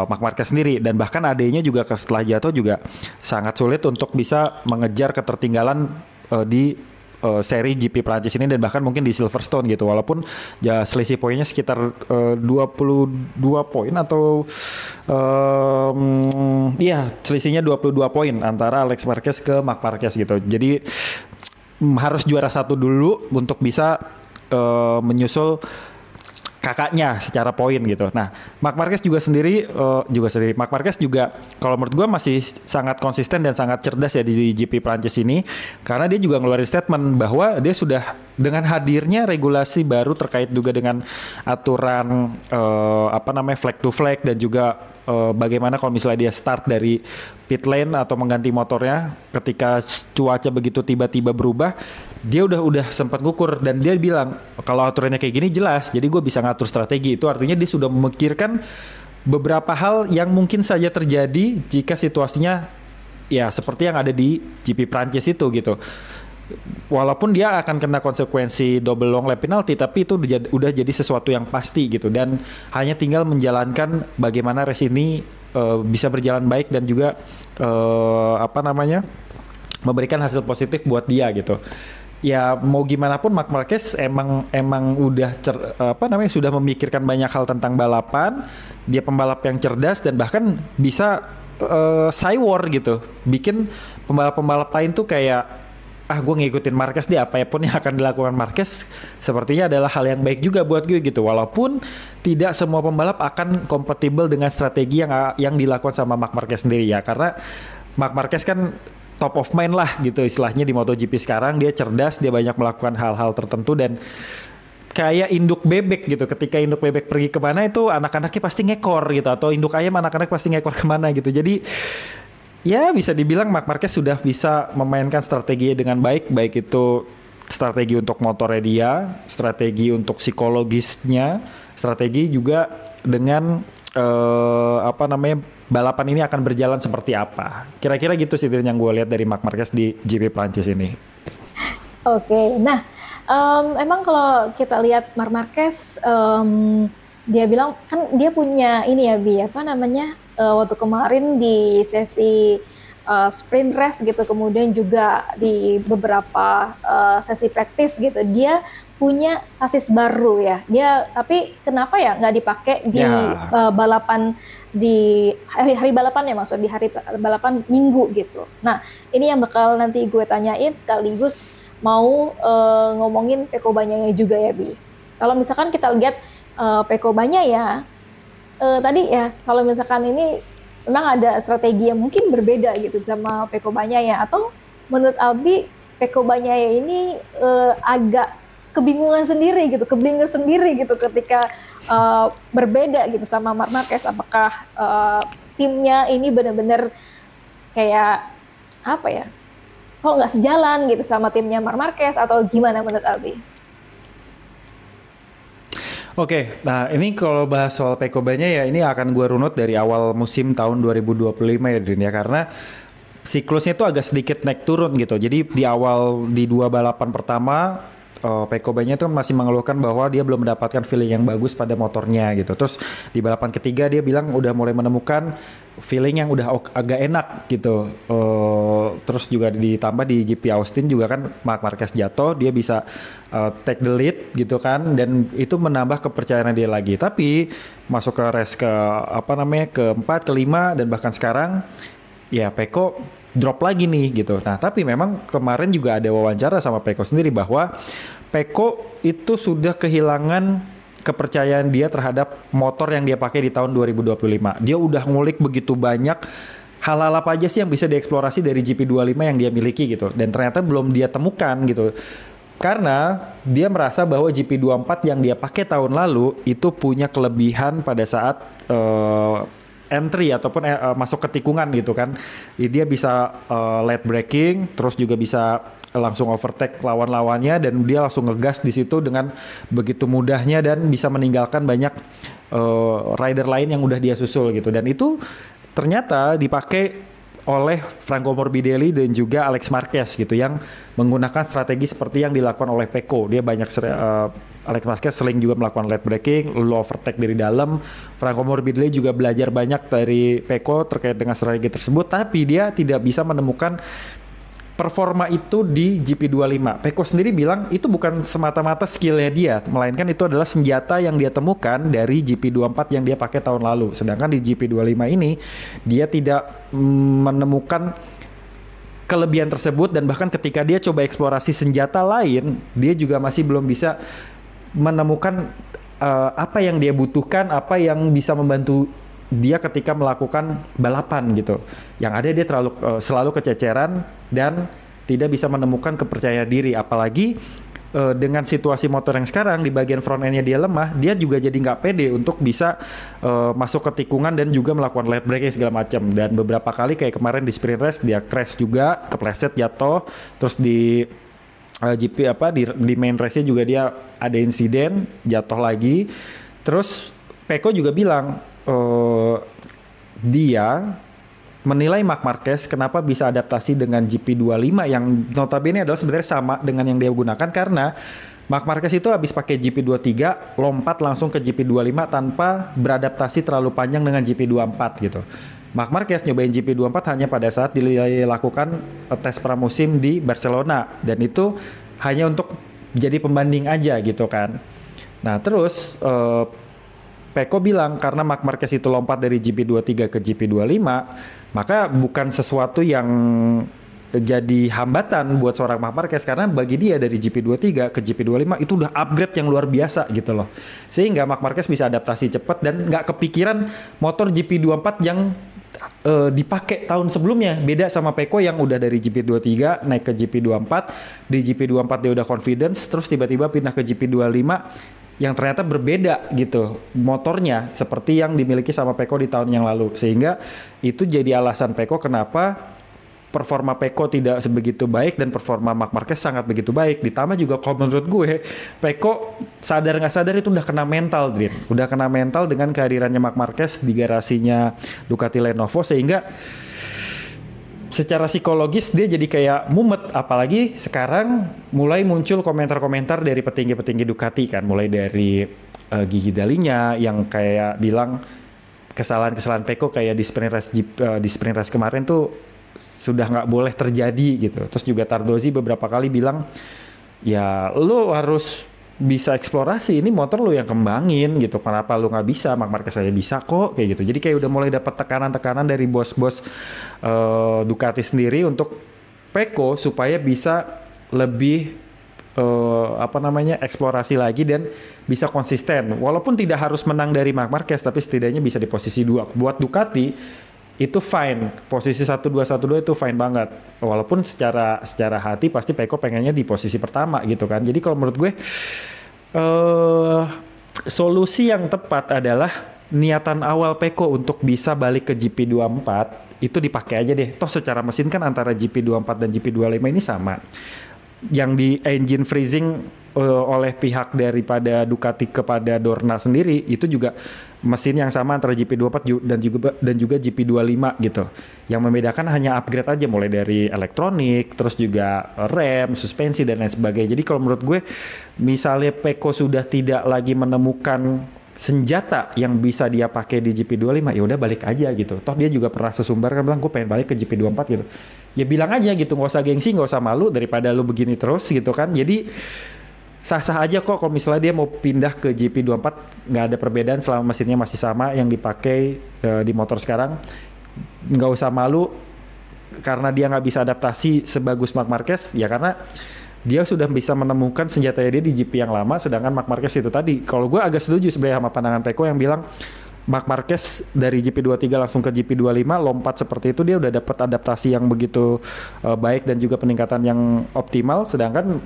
Marc Marquez sendiri. Dan bahkan adanya juga setelah jatuh juga sangat sulit untuk bisa mengejar ketertinggalan di seri GP Prancis ini dan bahkan mungkin di Silverstone gitu, walaupun ya selisih poinnya sekitar 22 poin atau selisihnya 22 poin antara Alex Marquez ke Marc Marquez gitu. Jadi harus juara satu dulu untuk bisa menyusul kakaknya secara poin gitu. Nah, Marc Marquez Marc Marquez juga kalau menurut gue masih sangat konsisten dan sangat cerdas ya di GP Prancis ini, karena dia juga ngeluarin statement bahwa dia sudah dengan hadirnya regulasi baru terkait juga dengan aturan flag to flag dan juga bagaimana kalau misalnya dia start dari pit lane atau mengganti motornya ketika cuaca begitu tiba-tiba berubah, dia udah sempat ngukur dan dia bilang kalau aturannya kayak gini jelas, jadi gue bisa ngatur strategi. Itu artinya dia sudah memikirkan beberapa hal yang mungkin saja terjadi jika situasinya ya seperti yang ada di GP Prancis itu gitu. Walaupun dia akan kena konsekuensi double long lap penalty, tapi itu udah jadi sesuatu yang pasti gitu, dan hanya tinggal menjalankan bagaimana race ini bisa berjalan baik dan juga memberikan hasil positif buat dia gitu. Ya mau gimana pun Marc Marquez emang udah sudah memikirkan banyak hal tentang balapan. Dia pembalap yang cerdas dan bahkan bisa cywar gitu, bikin pembalap-pembalap lain tuh kayak gue ngikutin Marquez deh, apapun yang akan dilakukan Marquez sepertinya adalah hal yang baik juga buat gue gitu. Walaupun tidak semua pembalap akan kompatibel dengan strategi yang dilakukan sama Marc Marquez sendiri ya, karena Marc Marquez kan top of mind lah gitu istilahnya di MotoGP sekarang. Dia cerdas, dia banyak melakukan hal-hal tertentu dan kayak induk bebek gitu. Ketika induk bebek pergi kemana itu anak-anaknya pasti ngekor gitu, atau induk ayam anak-anak pasti ngekor kemana gitu. Jadi ya bisa dibilang Marc Marquez sudah bisa memainkan strateginya dengan baik itu strategi untuk motornya dia, strategi untuk psikologisnya, strategi juga dengan balapan ini akan berjalan seperti apa. Kira-kira gitu sih yang gue lihat dari Marc Marquez di GP Prancis ini. Oke, nah emang kalau kita lihat Marc Marquez, dia bilang kan dia punya ini ya Bi, waktu kemarin di sesi sprint race gitu, kemudian juga di beberapa sesi praktis gitu, dia punya sasis baru ya. Dia tapi kenapa ya nggak dipakai di balapan di hari balapan ya, maksud di hari balapan minggu gitu. Nah ini yang bakal nanti gue tanyain sekaligus mau ngomongin Pecco Bagnaia juga ya Bi. Kalau misalkan kita lihat Pecco Bagnaia tadi ya, kalau misalkan ini memang ada strategi yang mungkin berbeda gitu sama Pecco Bagnaia, atau menurut Albi Pecco Bagnaia ini agak kebingungan sendiri gitu ketika berbeda gitu sama Marc Marquez. Apakah timnya ini benar-benar kayak kok nggak sejalan gitu sama timnya Marc Marquez, atau gimana menurut Albi? Oke, nah ini kalau bahas soal Pecco Bagnaia ya, ini akan gue runut dari awal musim tahun 2025 ya Drin ya, karena siklusnya itu agak sedikit naik turun gitu. Jadi di awal di 2 balapan pertama Pecco Bagnaia itu masih mengeluhkan bahwa dia belum mendapatkan feeling yang bagus pada motornya gitu. Terus di balapan ketiga dia bilang udah mulai menemukan feeling yang udah agak enak gitu. Terus juga ditambah di GP Austin juga kan Marc Marquez jatuh, dia bisa take the lead gitu kan, dan itu menambah kepercayaan dia lagi. Tapi masuk ke race keempat, kelima, dan bahkan sekarang ya Pecco drop lagi nih gitu. Nah tapi memang kemarin juga ada wawancara sama Pecco sendiri bahwa Pecco itu sudah kehilangan kepercayaan dia terhadap motor yang dia pakai di tahun 2025. Dia udah ngulik begitu banyak hal-hal apa aja sih yang bisa dieksplorasi dari GP25 yang dia miliki gitu, dan ternyata belum dia temukan gitu. Karena dia merasa bahwa GP24 yang dia pakai tahun lalu itu punya kelebihan pada saat entry ataupun masuk ke tikungan gitu kan. Dia bisa late braking, terus juga bisa langsung overtake lawan-lawannya, dan dia langsung ngegas di situ dengan begitu mudahnya dan bisa meninggalkan banyak rider lain yang udah dia susul gitu. Dan itu ternyata dipakai oleh Franco Morbidelli dan juga Alex Marquez gitu, yang menggunakan strategi seperti yang dilakukan oleh Pecco. Dia banyak Alex Marquez sering juga melakukan late braking, lalu overtake dari dalam. Franco Morbidelli juga belajar banyak dari Pecco terkait dengan strategi tersebut, tapi dia tidak bisa menemukan performa itu di GP25. Pecco sendiri bilang itu bukan semata-mata skillnya dia, melainkan itu adalah senjata yang dia temukan dari GP24 yang dia pakai tahun lalu. Sedangkan di GP25 ini dia tidak menemukan kelebihan tersebut, dan bahkan ketika dia coba eksplorasi senjata lain, dia juga masih belum bisa menemukan apa yang dia butuhkan, apa yang bisa membantu dia ketika melakukan balapan gitu. Yang ada dia selalu kececeran dan tidak bisa menemukan kepercayaan diri, apalagi dengan situasi motor yang sekarang di bagian front end-nya dia lemah, dia juga jadi nggak pede untuk bisa masuk ke tikungan dan juga melakukan late braking segala macam. Dan beberapa kali kayak kemarin di sprint race dia crash juga, kepleset jatuh, terus di GP di main race-nya juga dia ada insiden jatuh lagi. Terus Peko juga bilang dia menilai Marc Marquez kenapa bisa adaptasi dengan GP25 yang notabene adalah sebenarnya sama dengan yang dia gunakan, karena Marc Marquez itu habis pakai GP23 lompat langsung ke GP25 tanpa beradaptasi terlalu panjang dengan GP24 gitu. Marc Marquez nyobain GP24 hanya pada saat dilakukan tes pramusim di Barcelona, dan itu hanya untuk jadi pembanding aja gitu kan. Nah terus Peko bilang karena Marc Marquez itu lompat dari GP23 ke GP25, maka bukan sesuatu yang jadi hambatan buat seorang Marc Marquez, karena bagi dia dari GP23 ke GP25 itu udah upgrade yang luar biasa gitu loh. Sehingga Marc Marquez bisa adaptasi cepat dan nggak kepikiran motor GP24 yang dipakai tahun sebelumnya. Beda sama Peko yang udah dari GP23 naik ke GP24, di GP24 dia udah confidence, terus tiba-tiba pindah ke GP25 yang ternyata berbeda gitu motornya seperti yang dimiliki sama Peko di tahun yang lalu, sehingga itu jadi alasan Peko kenapa performa Peko tidak sebegitu baik dan performa Marc Marquez sangat begitu baik. Ditambah juga kalau menurut gue Peko sadar nggak sadar itu udah kena mental, Drin. Udah kena mental dengan kehadirannya Marc Marquez di garasinya Ducati Lenovo, sehingga secara psikologis dia jadi kayak mumet. Apalagi sekarang mulai muncul komentar-komentar dari petinggi-petinggi Ducati kan, mulai dari Gigi Dalinya yang kayak bilang kesalahan-kesalahan Peko kayak di sprint race kemarin tuh sudah nggak boleh terjadi gitu. Terus juga Tardozzi beberapa kali bilang ya lu harus bisa eksplorasi, ini motor lu yang kembangin gitu, kenapa lu nggak bisa, Marc Marquez saya bisa kok kayak gitu. Jadi kayak udah mulai dapat tekanan-tekanan dari bos-bos Ducati sendiri untuk Peko supaya bisa lebih eksplorasi lagi dan bisa konsisten. Walaupun tidak harus menang dari Marc Marquez, tapi setidaknya bisa di posisi 2. Buat Ducati itu fine, posisi 1-2 itu fine banget. Walaupun secara hati pasti Peko pengennya di posisi pertama gitu kan. Jadi kalau menurut gue solusi yang tepat adalah niatan awal Peko untuk bisa balik ke GP24 itu dipakai aja deh. Toh secara mesin kan antara GP24 dan GP25 ini sama. Yang di engine freezing oleh pihak daripada Ducati kepada Dorna sendiri itu juga mesin yang sama antara GP24 dan juga GP25 gitu. Yang membedakan hanya upgrade aja, mulai dari elektronik, terus juga rem, suspensi dan lain sebagainya. Jadi kalau menurut gue misalnya Peko sudah tidak lagi menemukan senjata yang bisa dia pakai di GP25, ya udah balik aja gitu. Toh dia juga pernah sesumbar kan bilang gue pengen balik ke GP24 gitu. Ya bilang aja gitu, nggak usah gengsi, nggak usah malu daripada lu begini terus gitu kan. Jadi sah-sah aja kok kalau misalnya dia mau pindah ke GP24, nggak ada perbedaan selama mesinnya masih sama yang dipakai di motor sekarang. Nggak usah malu karena dia nggak bisa adaptasi sebagus Marc Marquez, ya karena dia sudah bisa menemukan senjata dia di GP yang lama, sedangkan Marc Marquez itu tadi, kalau gue agak setuju sebenarnya sama pandangan Peko yang bilang Marc Marquez dari GP23 langsung ke GP25 lompat seperti itu, dia udah dapat adaptasi yang begitu baik dan juga peningkatan yang optimal, sedangkan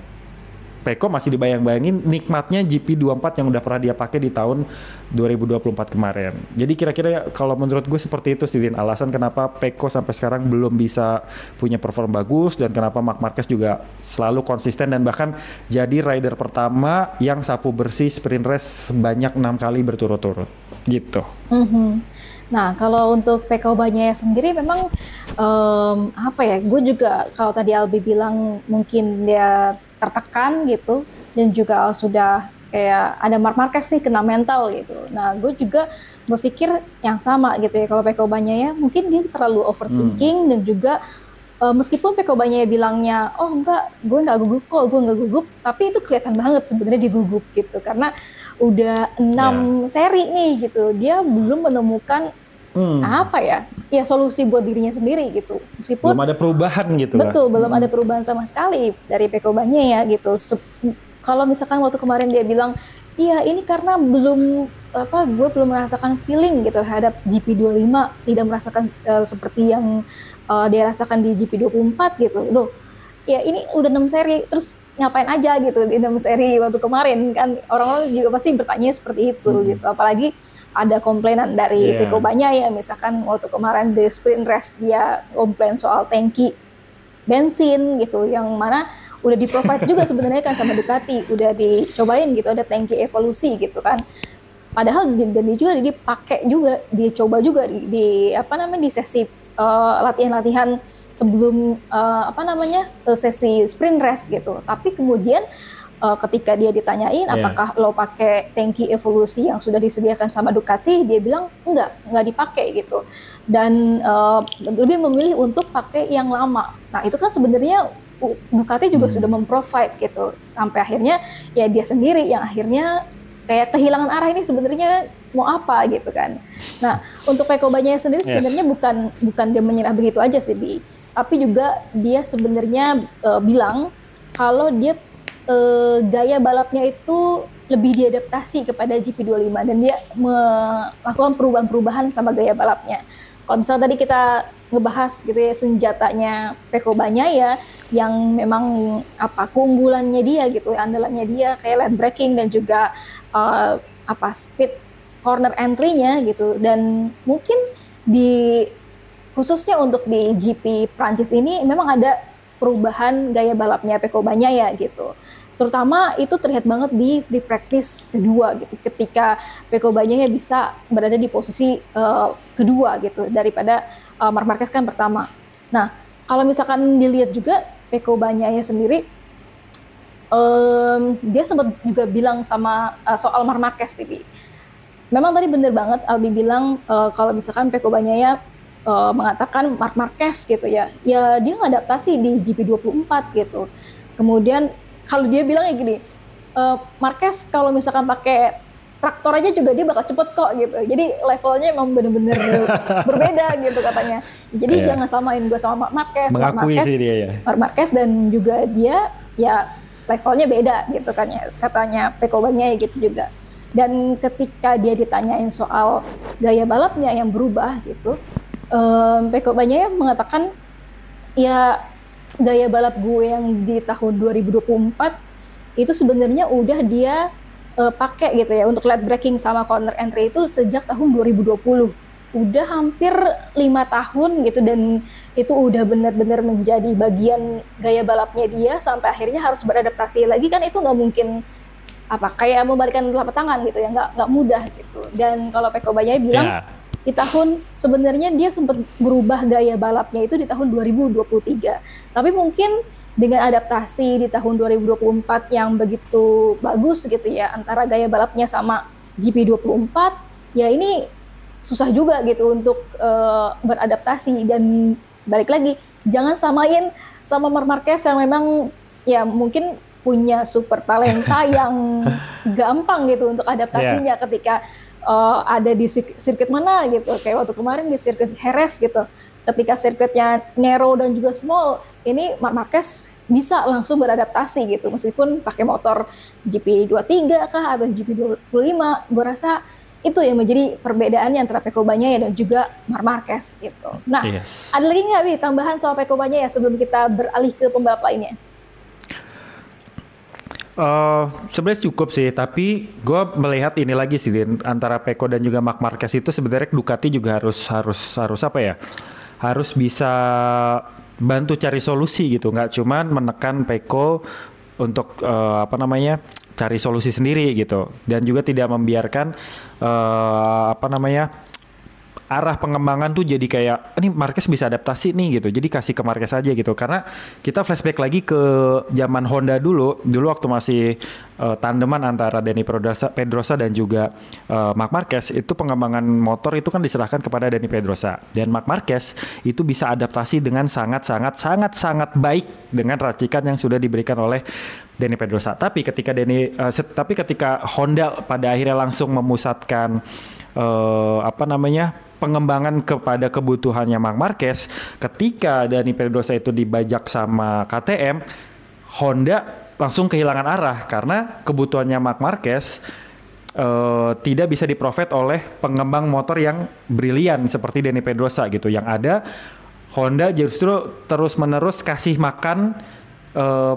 Peko masih dibayang-bayangin nikmatnya GP24 yang udah pernah dia pakai di tahun 2024 kemarin. Jadi kira-kira kalau menurut gue seperti itu sih, alasan kenapa Peko sampai sekarang belum bisa punya perform bagus dan kenapa Marc Marquez juga selalu konsisten dan bahkan jadi rider pertama yang sapu bersih sprint race sebanyak 6 kali berturut-turut gitu. Nah, kalau untuk Peko Bagnaia sendiri memang gue juga kalau tadi Albi bilang mungkin dia tertekan gitu dan juga sudah kayak ada Marc Marquez nih kena mental gitu. Nah, gue juga berpikir yang sama gitu ya, kalau Peko Bagnaia mungkin dia terlalu overthinking dan juga meskipun Peko Bagnaia bilangnya oh enggak, gue nggak gugup, tapi itu kelihatan banget sebenarnya dia gugup gitu karena udah 6 seri nih gitu, dia belum menemukan apa ya? Ya solusi buat dirinya sendiri gitu. Meskipun belum ada perubahan gitu lah. betul, belum ada perubahan sama sekali dari Peko Bagnaia ya gitu. Kalau misalkan waktu kemarin dia bilang, iya ini karena gue belum merasakan feeling gitu terhadap GP25, tidak merasakan seperti yang dia rasakan di GP24 gitu. Loh, ya ini udah 6 seri, terus ngapain aja gitu di 6 seri waktu kemarin kan, orang-orang juga pasti bertanya seperti itu gitu. Apalagi ada komplainan dari Peko Bagnaia ya, misalkan waktu kemarin di sprint race dia komplain soal tangki bensin gitu, yang mana udah di provide juga sebenarnya kan sama Ducati, udah dicobain gitu, ada tangki evolusi gitu kan. Padahal dan dia juga dipakai juga, dicoba juga di sesi latihan-latihan sebelum sesi sprint race gitu. Tapi kemudian ketika dia ditanyain apakah lo pakai tangki evolusi yang sudah disediakan sama Ducati, dia bilang enggak dipakai gitu, dan lebih memilih untuk pakai yang lama. Nah itu kan sebenarnya Ducati juga sudah memprovide gitu, sampai akhirnya ya dia sendiri yang akhirnya kayak kehilangan arah, ini sebenarnya mau apa gitu kan. Nah untuk Peko Bagnaia sendiri sebenarnya bukan dia menyerah begitu aja sih, tapi juga dia sebenarnya bilang kalau dia gaya balapnya itu lebih diadaptasi kepada GP25 dan dia melakukan perubahan-perubahan sama gaya balapnya. Kalau misalnya tadi kita ngebahas gitu ya senjatanya Peko Bagnaia yang memang keunggulannya dia gitu, andalannya dia kayak lane braking dan juga speed corner entry-nya gitu, dan mungkin khususnya untuk di GP Prancis ini memang ada perubahan gaya balapnya Peko Bagnaia gitu. Terutama itu terlihat banget di free practice kedua gitu, ketika Peko Bagnaia bisa berada di posisi kedua gitu daripada Marc Marquez kan pertama. Nah kalau misalkan dilihat juga Peko Bagnaia sendiri, dia sempat juga bilang sama soal Marc Marquez tadi. Memang tadi bener banget Albi bilang kalau misalkan Peko Bagnaia mengatakan Marc Marquez gitu ya dia ngadaptasi di GP24 gitu. Kemudian kalau dia bilangnya gini, Marquez kalau misalkan pakai traktor aja juga dia bakal cepet kok gitu. Jadi levelnya emang bener-bener berbeda gitu katanya. Jadi jangan samain gue sama Marc Marquez. Mengakui sih dia ya. Marc Marquez dan juga dia ya levelnya beda gitu kan ya, katanya Peko Bagnaia gitu juga. Dan ketika dia ditanyain soal gaya balapnya yang berubah gitu, Peko Bagnaia mengatakan ya gaya balap gue yang di tahun 2024 itu sebenarnya udah dia pakai gitu ya untuk lane braking sama corner entry itu sejak tahun 2020. Udah hampir 5 tahun gitu, dan itu udah benar-benar menjadi bagian gaya balapnya dia sampai akhirnya harus beradaptasi lagi kan, itu nggak mungkin kayak membalikan telapak tangan gitu ya, nggak mudah gitu. Dan kalau Peko Bagnaia bilang di tahun sebenarnya dia sempat berubah gaya balapnya itu di tahun 2023. Tapi mungkin dengan adaptasi di tahun 2024 yang begitu bagus gitu ya antara gaya balapnya sama GP24, ya ini susah juga gitu untuk beradaptasi. Dan balik lagi, jangan samain sama Marc Marquez yang memang ya mungkin punya super talenta yang gampang gitu untuk adaptasinya ketika ada di sirkuit mana gitu, kayak waktu kemarin di sirkuit Jerez gitu, ketika sirkuitnya narrow dan juga small, ini Marc Marquez bisa langsung beradaptasi gitu meskipun pakai motor GP23 kah atau GP25. Gue rasa itu yang menjadi perbedaannya antara Peko Bagnaia dan juga Marc Marquez gitu. Nah, ada lagi nggak Bi tambahan soal Peko Bagnaia sebelum kita beralih ke pembalap lainnya? Sebenarnya cukup sih, tapi gue melihat ini lagi sih antara Peko dan juga Marc Marquez itu sebenarnya Ducati juga harus bisa bantu cari solusi gitu, nggak cuman menekan Peko untuk cari solusi sendiri gitu, dan juga tidak membiarkan arah pengembangan tuh jadi kayak ini Marquez bisa adaptasi nih gitu, jadi kasih ke Marquez aja gitu. Karena kita flashback lagi ke zaman Honda dulu waktu masih tandeman antara Dani Pedrosa dan juga Marc Marquez, itu pengembangan motor itu kan diserahkan kepada Dani Pedrosa, dan Marc Marquez itu bisa adaptasi dengan sangat baik dengan racikan yang sudah diberikan oleh Dani Pedrosa. Tapi ketika Honda pada akhirnya langsung memusatkan pengembangan kepada kebutuhannya Marc Marquez, ketika Dani Pedrosa itu dibajak sama KTM, Honda langsung kehilangan arah karena kebutuhannya Marc Marquez tidak bisa di-provide oleh pengembang motor yang brilian seperti Dani Pedrosa gitu. Yang ada Honda justru terus-menerus kasih makan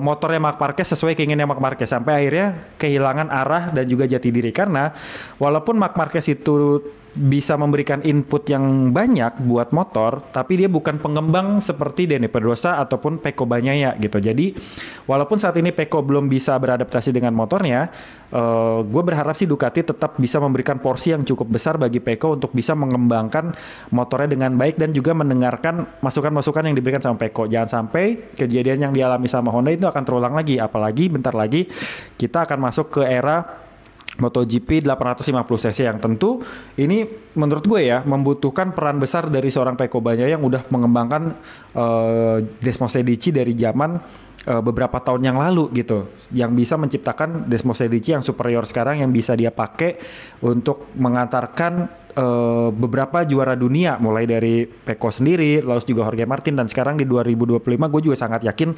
motornya Marc Marquez sesuai keinginannya Marc Marquez sampai akhirnya kehilangan arah dan juga jati diri, karena walaupun Marc Marquez itu bisa memberikan input yang banyak buat motor, tapi dia bukan pengembang seperti Dani Pedrosa ataupun Pecco Bagnaia gitu. Jadi walaupun saat ini Pecco belum bisa beradaptasi dengan motornya, gue berharap sih Ducati tetap bisa memberikan porsi yang cukup besar bagi Pecco untuk bisa mengembangkan motornya dengan baik dan juga mendengarkan masukan-masukan yang diberikan sama Pecco. Jangan sampai kejadian yang dialami sama Honda itu akan terulang lagi, apalagi bentar lagi kita akan masuk ke era MotoGP 850cc yang tentu ini menurut gue ya membutuhkan peran besar dari seorang Pecco Bagnaia yang udah mengembangkan Desmosedici dari zaman beberapa tahun yang lalu gitu, yang bisa menciptakan Desmosedici yang superior sekarang yang bisa dia pakai untuk mengantarkan beberapa juara dunia mulai dari Pecco sendiri, lalu juga Jorge Martin, dan sekarang di 2025 gue juga sangat yakin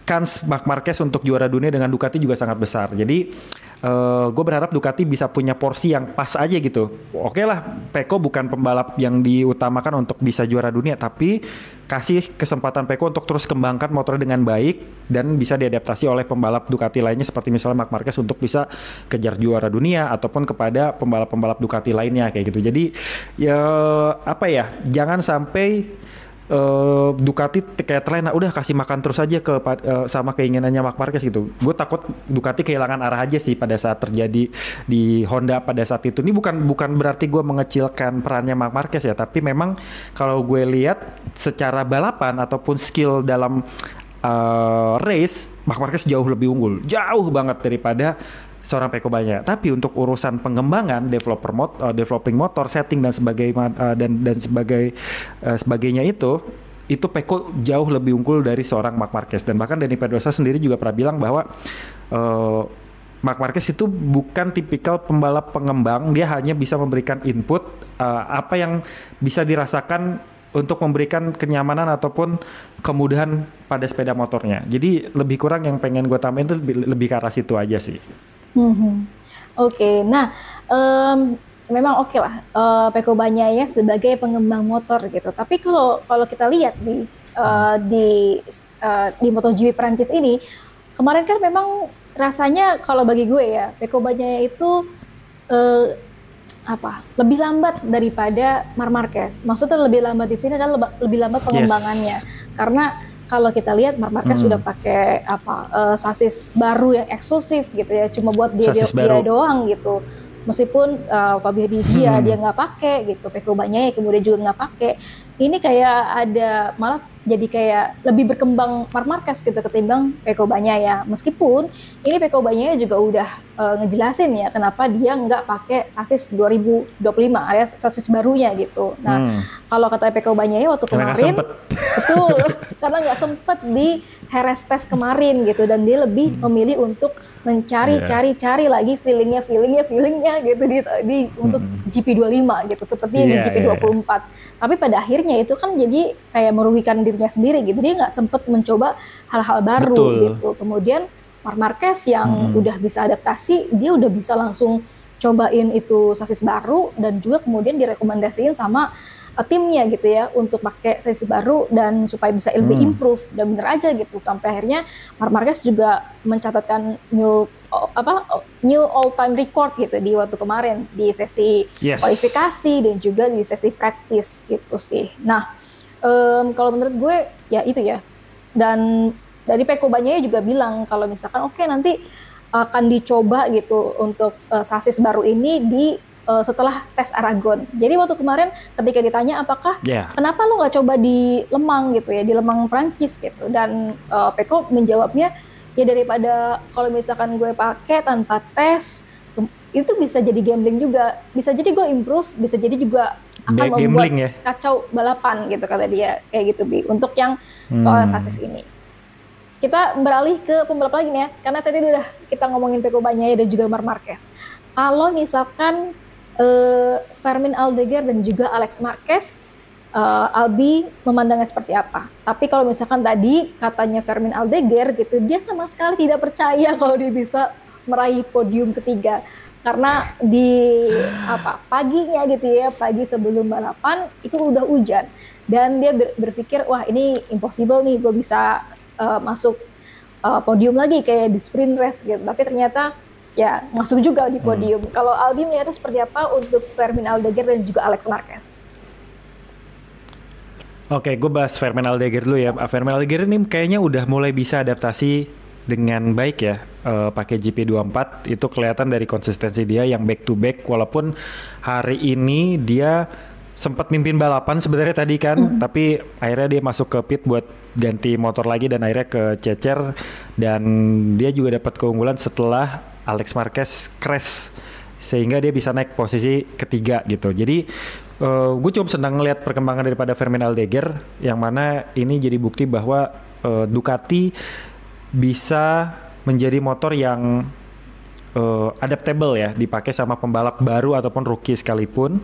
kans Marc Marquez untuk juara dunia dengan Ducati juga sangat besar. Jadi gue berharap Ducati bisa punya porsi yang pas aja gitu. Oke lah, Pecco bukan pembalap yang diutamakan untuk bisa juara dunia, tapi kasih kesempatan Pecco untuk terus kembangkan motornya dengan baik dan bisa diadaptasi oleh pembalap Ducati lainnya seperti misalnya Marc Marquez untuk bisa kejar juara dunia ataupun kepada pembalap-pembalap Ducati lainnya kayak gitu. Jadi ya jangan sampai Ducati kayak terlena, udah kasih makan terus aja sama keinginannya Marc Marquez gitu. Gue takut Ducati kehilangan arah aja sih pada saat terjadi di Honda pada saat itu. Ini bukan berarti gue mengecilkan perannya Marc Marquez ya, tapi memang kalau gue lihat secara balapan ataupun skill dalam race, Marc Marquez jauh lebih unggul, jauh banget daripada seorang Pecco Bagnaia. Tapi untuk urusan pengembangan, developing motor, setting dan sebagainya itu Pecco jauh lebih unggul dari seorang Marc Marquez. Dan bahkan Dani Pedrosa sendiri juga pernah bilang bahwa Marc Marquez itu bukan tipikal pembalap pengembang, dia hanya bisa memberikan input apa yang bisa dirasakan untuk memberikan kenyamanan ataupun kemudahan pada sepeda motornya. Jadi lebih kurang yang pengen gue tambahin itu lebih ke arah situ aja sih. Oke. Nah memang oke lah Pecco Bagnaia sebagai pengembang motor gitu. Tapi kalau kita lihat di MotoGP Prancis ini kemarin kan memang rasanya kalau bagi gue ya Pecco Bagnaia itu lebih lambat daripada Marc Marquez. Maksudnya lebih lambat di sini adalah lebih lambat pengembangannya. Karena kalau kita lihat Marc Marquez sudah pakai sasis baru yang eksklusif gitu ya, cuma buat dia doang gitu. Meskipun Fabio Di dia nggak pakai gitu, Pecco Bagnaia kemudian juga nggak pakai. Ini kayak ada malah jadi kayak lebih berkembang Marc Marquez gitu ketimbang Pecco Bagnaia. Meskipun ini Pecco Bagnaia juga udah ngejelasin ya kenapa dia nggak pakai sasis 2025 alias sasis barunya gitu. Nah kalau kata Pecco Bagnaia waktu kemarin betul karena nggak sempet di Jerez test kemarin gitu, dan dia lebih memilih untuk mencari lagi feelingnya gitu di untuk GP25 gitu seperti di GP24. Tapi pada akhirnya itu kan jadi kayak merugikan dirinya sendiri gitu, dia nggak sempet mencoba hal-hal baru gitu. Kemudian Marc Marquez yang udah bisa adaptasi, dia udah bisa langsung cobain itu sasis baru dan juga kemudian direkomendasiin sama timnya gitu ya untuk pakai sasis baru dan supaya bisa lebih improve, dan bener aja gitu sampai akhirnya Marc Marquez juga mencatatkan new all time record gitu di waktu kemarin di sesi kualifikasi dan juga di sesi practice gitu sih. Nah kalau menurut gue ya itu ya, dan dari Pecco Bagnaia juga bilang kalau misalkan nanti akan dicoba gitu untuk sasis baru ini di setelah tes Aragon. Jadi waktu kemarin ketika ditanya apakah kenapa lo nggak coba di Lemang gitu ya, di Lemang Prancis gitu, dan Pecco menjawabnya ya daripada kalau misalkan gue pakai tanpa tes itu bisa jadi gambling juga, bisa jadi gue improve, bisa jadi juga akan membuat kacau balapan gitu kata dia kayak gitu Bi untuk yang soal sasis ini. kita beralih ke pembalap lagi nih ya, karena tadi udah kita ngomongin Pecco Bagnaia dan juga Marc Marquez. Kalau misalkan Fermin Aldeguer dan juga Alex Marquez, Albi memandangnya seperti apa? Tapi kalau misalkan tadi katanya Fermin Aldeguer gitu, dia sama sekali tidak percaya kalau dia bisa meraih podium ketiga. Karena di paginya gitu ya, pagi sebelum balapan itu udah hujan dan dia berpikir wah ini impossible nih gue bisa masuk podium lagi kayak di sprint race gitu. Tapi ternyata ya masuk juga di podium. Kalau Albi melihatnya seperti apa untuk Fermin Aldeguer dan juga Alex Marquez? Oke, gue bahas Fermin Aldeguer dulu ya. Fermin Aldeguer ini kayaknya udah mulai bisa adaptasi dengan baik ya, pakai GP24. Itu kelihatan dari konsistensi dia yang back to back, walaupun hari ini dia sempat mimpin balapan sebenarnya tadi kan, tapi akhirnya dia masuk ke pit buat ganti motor lagi dan akhirnya kececer, dan dia juga dapat keunggulan setelah Alex Marquez crash sehingga dia bisa naik posisi ketiga gitu. Jadi gue cukup senang ngelihat perkembangan daripada Fermin Aldeguer, yang mana ini jadi bukti bahwa Ducati bisa menjadi motor yang adaptable ya, dipakai sama pembalap baru ataupun rookie sekalipun.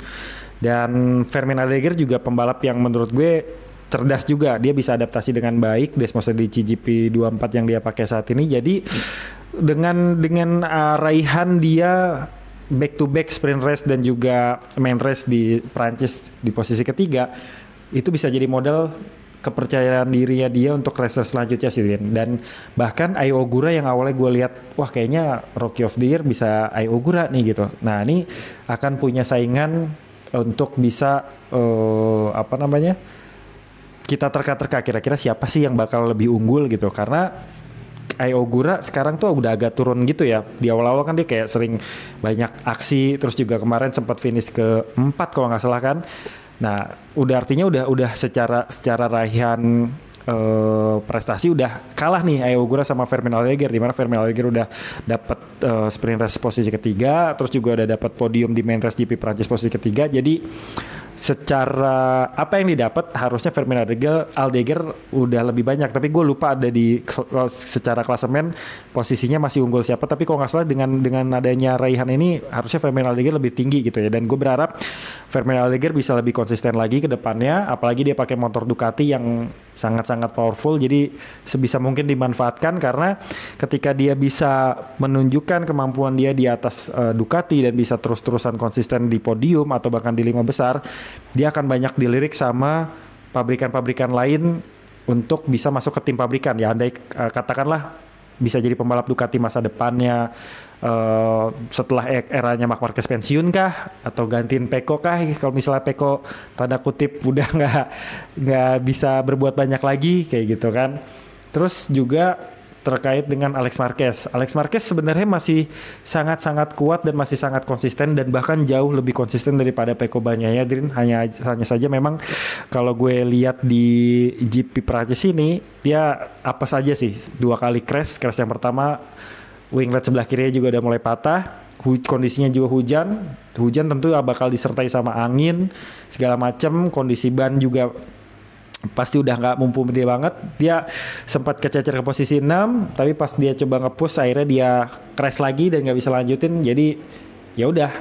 Dan Fermin Aldeguer juga pembalap yang menurut gue cerdas juga, dia bisa adaptasi dengan baik Desmos di GP 24 yang dia pakai saat ini. Jadi dengan raihan dia back to back sprint race dan juga main race di Prancis di posisi ketiga, itu bisa jadi modal kepercayaan dirinya dia untuk racer selanjutnya sih, dan bahkan Ai Ogura yang awalnya gue lihat wah kayaknya Rookie of the Year bisa Ai Ogura nih gitu. Nah ini akan punya saingan untuk bisa kita terka-terka kira-kira siapa sih yang bakal lebih unggul gitu, karena Ai Ogura sekarang tuh udah agak turun gitu ya. Di awal-awal kan dia kayak sering banyak aksi, terus juga kemarin sempat finish ke-4 kalau nggak salah kan. Nah, artinya udah secara raihan prestasi udah kalah nih Ai Ogura sama Fermin Aldeguer, di mana Fermin Aldeguer udah dapat sprint race posisi ketiga, terus juga udah dapat podium di main race GP Prancis posisi ketiga. Jadi secara apa yang didapat harusnya Fermin Aldeguer udah lebih banyak, tapi gue lupa ada di secara klasemen posisinya masih unggul siapa, tapi kalau nggak salah dengan adanya raihan ini harusnya Fermin Aldeguer lebih tinggi gitu ya. Dan gue berharap Fermin Aldeguer bisa lebih konsisten lagi ke depannya, apalagi dia pakai motor Ducati yang sangat-sangat powerful, jadi sebisa mungkin dimanfaatkan, karena ketika dia bisa menunjukkan kemampuan dia di atas Ducati dan bisa terus-terusan konsisten di podium atau bahkan di 5 besar, dia akan banyak dilirik sama pabrikan-pabrikan lain untuk bisa masuk ke tim pabrikan ya. Andai katakanlah bisa jadi pembalap Ducati masa depannya setelah eranya Marc Marquez pensiun kah, atau gantiin Pecco kah, kalau misalnya Pecco tanda kutip udah nggak bisa berbuat banyak lagi kayak gitu kan. Terus juga terkait dengan Alex Marquez sebenarnya masih sangat-sangat kuat dan masih sangat konsisten, dan bahkan jauh lebih konsisten daripada Pecco Bagnaia. Hanya saja memang kalau gue lihat di GP Prancis ini dia apa saja sih 2 kali crash yang pertama winglet sebelah kirinya juga udah mulai patah, kondisinya juga hujan tentu bakal disertai sama angin segala macam, kondisi ban juga pasti udah nggak mumpuni banget. Dia sempat kececer ke posisi 6, tapi pas dia coba nge-push akhirnya dia crash lagi dan nggak bisa lanjutin. Jadi ya udah,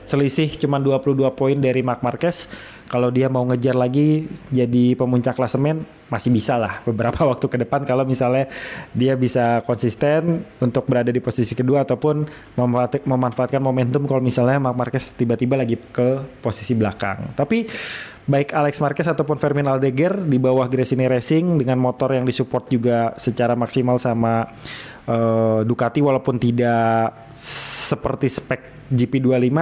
selisih cuma 22 poin dari Marc Marquez. Kalau dia mau ngejar lagi jadi pemuncak klasemen masih bisa lah beberapa waktu ke depan, kalau misalnya dia bisa konsisten untuk berada di posisi kedua ataupun memanfaatkan momentum kalau misalnya Marc Marquez tiba-tiba lagi ke posisi belakang. Tapi baik Alex Marquez ataupun Fermin Aldeguer di bawah Gresini Racing dengan motor yang disupport juga secara maksimal sama Ducati, walaupun tidak seperti spek GP25,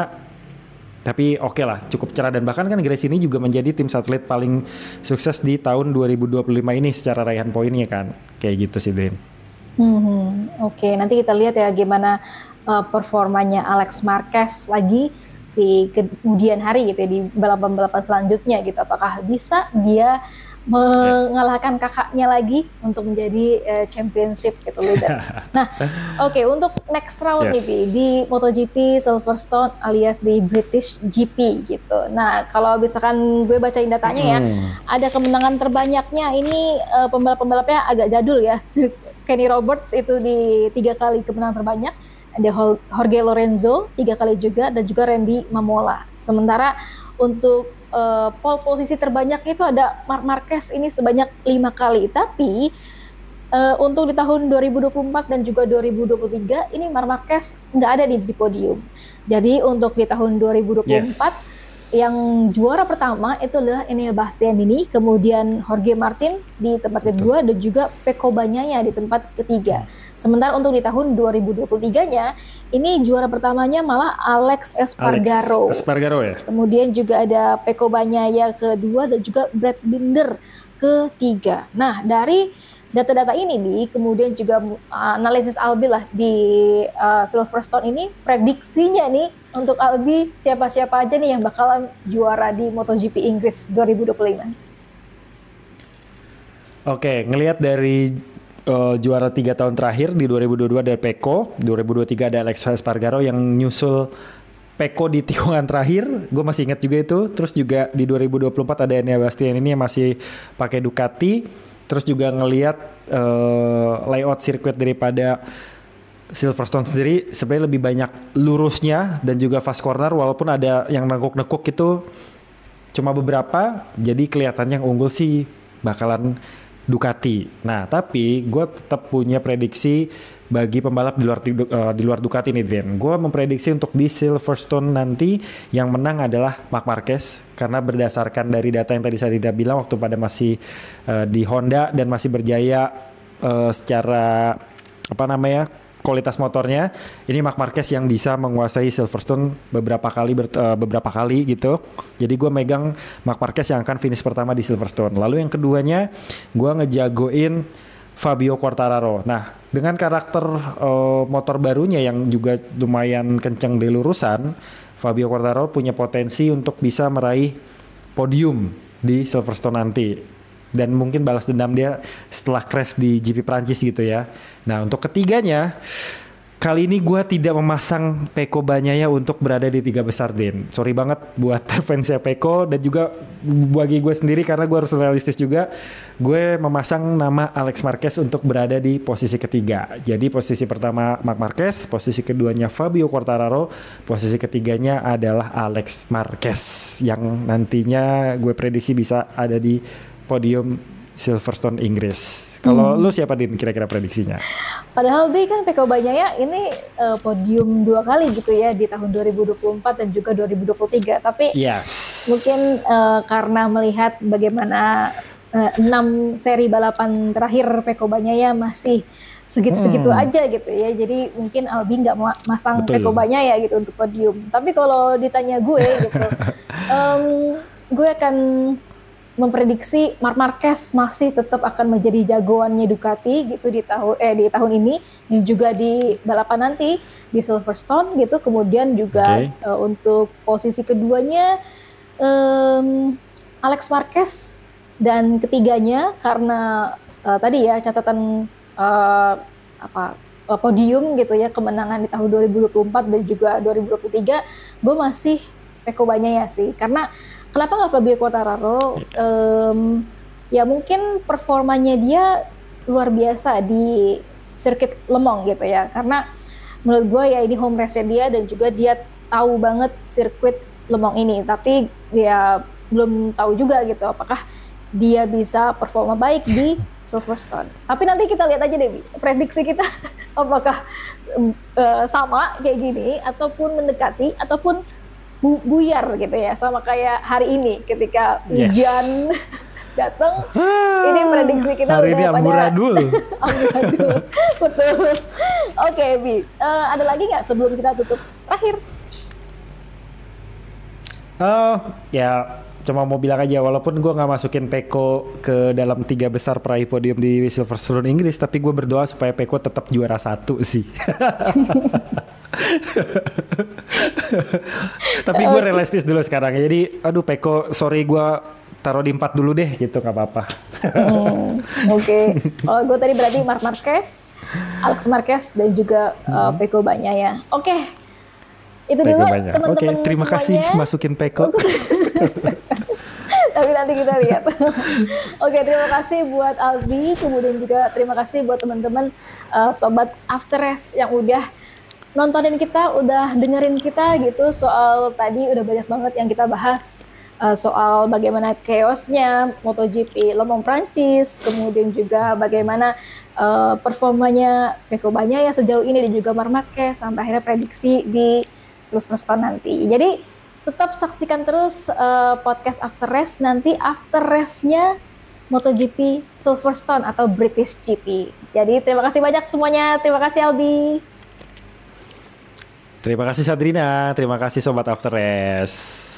tapi oke lah, cukup cerah. Dan bahkan kan Gresini juga menjadi tim satelit paling sukses di tahun 2025 ini secara raihan poinnya kan. Kayak gitu sih, Drin. Oke, nanti kita lihat ya gimana performanya Alex Marquez lagi di kemudian hari gitu ya, di balapan-balapan selanjutnya gitu. Apakah bisa dia mengalahkan kakaknya lagi untuk menjadi championship gitu leader. Nah, oke, untuk next round nih di MotoGP Silverstone alias di British GP gitu. Nah, kalau misalkan gue bacain datanya ya, ada kemenangan terbanyaknya ini pembalap-pembalapnya agak jadul ya. Kenny Roberts itu di 3 kali kemenangan terbanyak, ada Jorge Lorenzo 3 kali juga, dan juga Randy Mamola. Sementara untuk pole posisi terbanyak itu ada Marc Marquez ini sebanyak 5 kali. Tapi untuk di tahun 2024 dan juga 2023 ini Marc Marquez nggak ada di podium. Jadi untuk di tahun 2024 yang juara pertama itu adalah Enea Bastianini, kemudian Jorge Martin di tempat kedua, dan juga Pecco Bagnaia di tempat ketiga. Sementara untuk di tahun 2023-nya, ini juara pertamanya malah Alex Espargaro. Alex Espargaro ya? Kemudian juga ada Pecco Bagnaia kedua, dan juga Brad Binder ketiga. Nah, dari data-data ini kemudian juga analisis Albi lah di Silverstone ini, prediksinya nih untuk Albi siapa-siapa aja nih yang bakalan juara di MotoGP Inggris 2025. Oke, ngelihat dari juara 3 tahun terakhir di 2022 ada Pecco, 2023 ada Alex Espargaro yang nyusul Pecco di tikungan terakhir, gue masih ingat juga itu. Terus juga di 2024 ada Enea Bastianini yang masih pakai Ducati. Terus juga ngelihat layout sirkuit daripada Silverstone sendiri sebenarnya lebih banyak lurusnya dan juga fast corner, walaupun ada yang nekuk-nekuk itu cuma beberapa, jadi kelihatannya yang unggul sih bakalan Ducati. Nah, tapi gue tetap punya prediksi bagi pembalap di luar Ducati nih, Dren. Gue memprediksi untuk di Silverstone nanti yang menang adalah Marc Marquez, karena berdasarkan dari data yang tadi saya tidak bilang waktu pada masih di Honda dan masih berjaya secara kualitas motornya, ini Marc Marquez yang bisa menguasai Silverstone beberapa kali gitu. Jadi gue megang Marc Marquez yang akan finish pertama di Silverstone. Lalu yang keduanya gue ngejagoin Fabio Quartararo. Nah, dengan karakter motor barunya yang juga lumayan kenceng di lurusan, Fabio Quartararo punya potensi untuk bisa meraih podium di Silverstone nanti. Dan mungkin balas dendam dia setelah crash di GP Prancis gitu ya. Nah, untuk ketiganya, kali ini gue tidak memasang Pecco Bagnaia untuk berada di 3 besar, Din. Sorry banget buat fansnya Pecco, dan juga bagi gue sendiri karena gue harus realistis juga. Gue memasang nama Alex Marquez untuk berada di posisi ketiga. Jadi posisi pertama Marc Marquez, posisi keduanya Fabio Quartararo, posisi ketiganya adalah Alex Marquez yang nantinya gue prediksi bisa ada di podium Silverstone Inggris. Kalau lu siapa, Din, kira-kira prediksinya? Padahal kan Pecco Bagnaia ini podium 2 kali gitu ya di tahun 2024 dan juga 2023. Tapi mungkin karena melihat bagaimana 6 seri balapan terakhir Pecco Bagnaia masih segitu-segitu aja gitu ya. Jadi mungkin Albi nggak masang Pecco Bagnaia gitu untuk podium. Tapi kalau ditanya gue gitu, gue akan memprediksi Marc Marquez masih tetap akan menjadi jagoannya Ducati gitu di tahun ini, dan juga di balapan nanti di Silverstone gitu. Kemudian juga untuk posisi keduanya Alex Marquez, dan ketiganya karena tadi ya catatan podium gitu ya, kemenangan di tahun 2024 dan juga 2023, gue masih Pecco Bagnaia sih. Karena kenapa nggak Fabio Quartararo? Ya mungkin performanya dia luar biasa di sirkuit Le Mans gitu ya. Karena menurut gue ya ini home race-nya dia, dan juga dia tahu banget sirkuit Le Mans ini. Tapi ya belum tahu juga gitu apakah dia bisa performa baik di Silverstone. Tapi nanti kita lihat aja deh, prediksi kita apakah sama kayak gini, ataupun mendekati, ataupun buyar gitu ya, sama kayak hari ini ketika hujan datang. Ini prediksi kita hari udah ini amburadul. Amburadul, betul. Oke, Bi, ada lagi nggak sebelum kita tutup terakhir? Ya cuma mau bilang aja, walaupun gue nggak masukin Pecco ke dalam 3 besar peraih podium di Silverstone Inggris, tapi gue berdoa supaya Pecco tetap juara 1 sih. Tapi gue realistis dulu sekarang. Jadi aduh Pecco, sorry, gue taruh di 4 dulu deh gitu, gak apa-apa. Oke. Kalau gue tadi berarti Marc Marquez, Alex Marquez, dan juga Pecco Bagnaia. Oke. Itu dulu teman-teman terima kasih masukin Pecco. Tapi nanti kita lihat. Oke, terima kasih buat Albi, kemudian juga terima kasih buat teman-teman sobat After Rest yang udah nontonin kita, udah dengerin kita gitu. Soal tadi udah banyak banget yang kita bahas, soal bagaimana chaosnya MotoGP Lombok Prancis, kemudian juga bagaimana performanya Pecco Bagnaia sejauh ini dan juga Marc Marquez sampai akhirnya prediksi di Silverstone nanti. Jadi tetap saksikan terus podcast After Race, nanti After Race-nya MotoGP Silverstone atau British GP. Jadi terima kasih banyak semuanya. Terima kasih Albi. Terima kasih Sadrina, terima kasih Sobat After Race.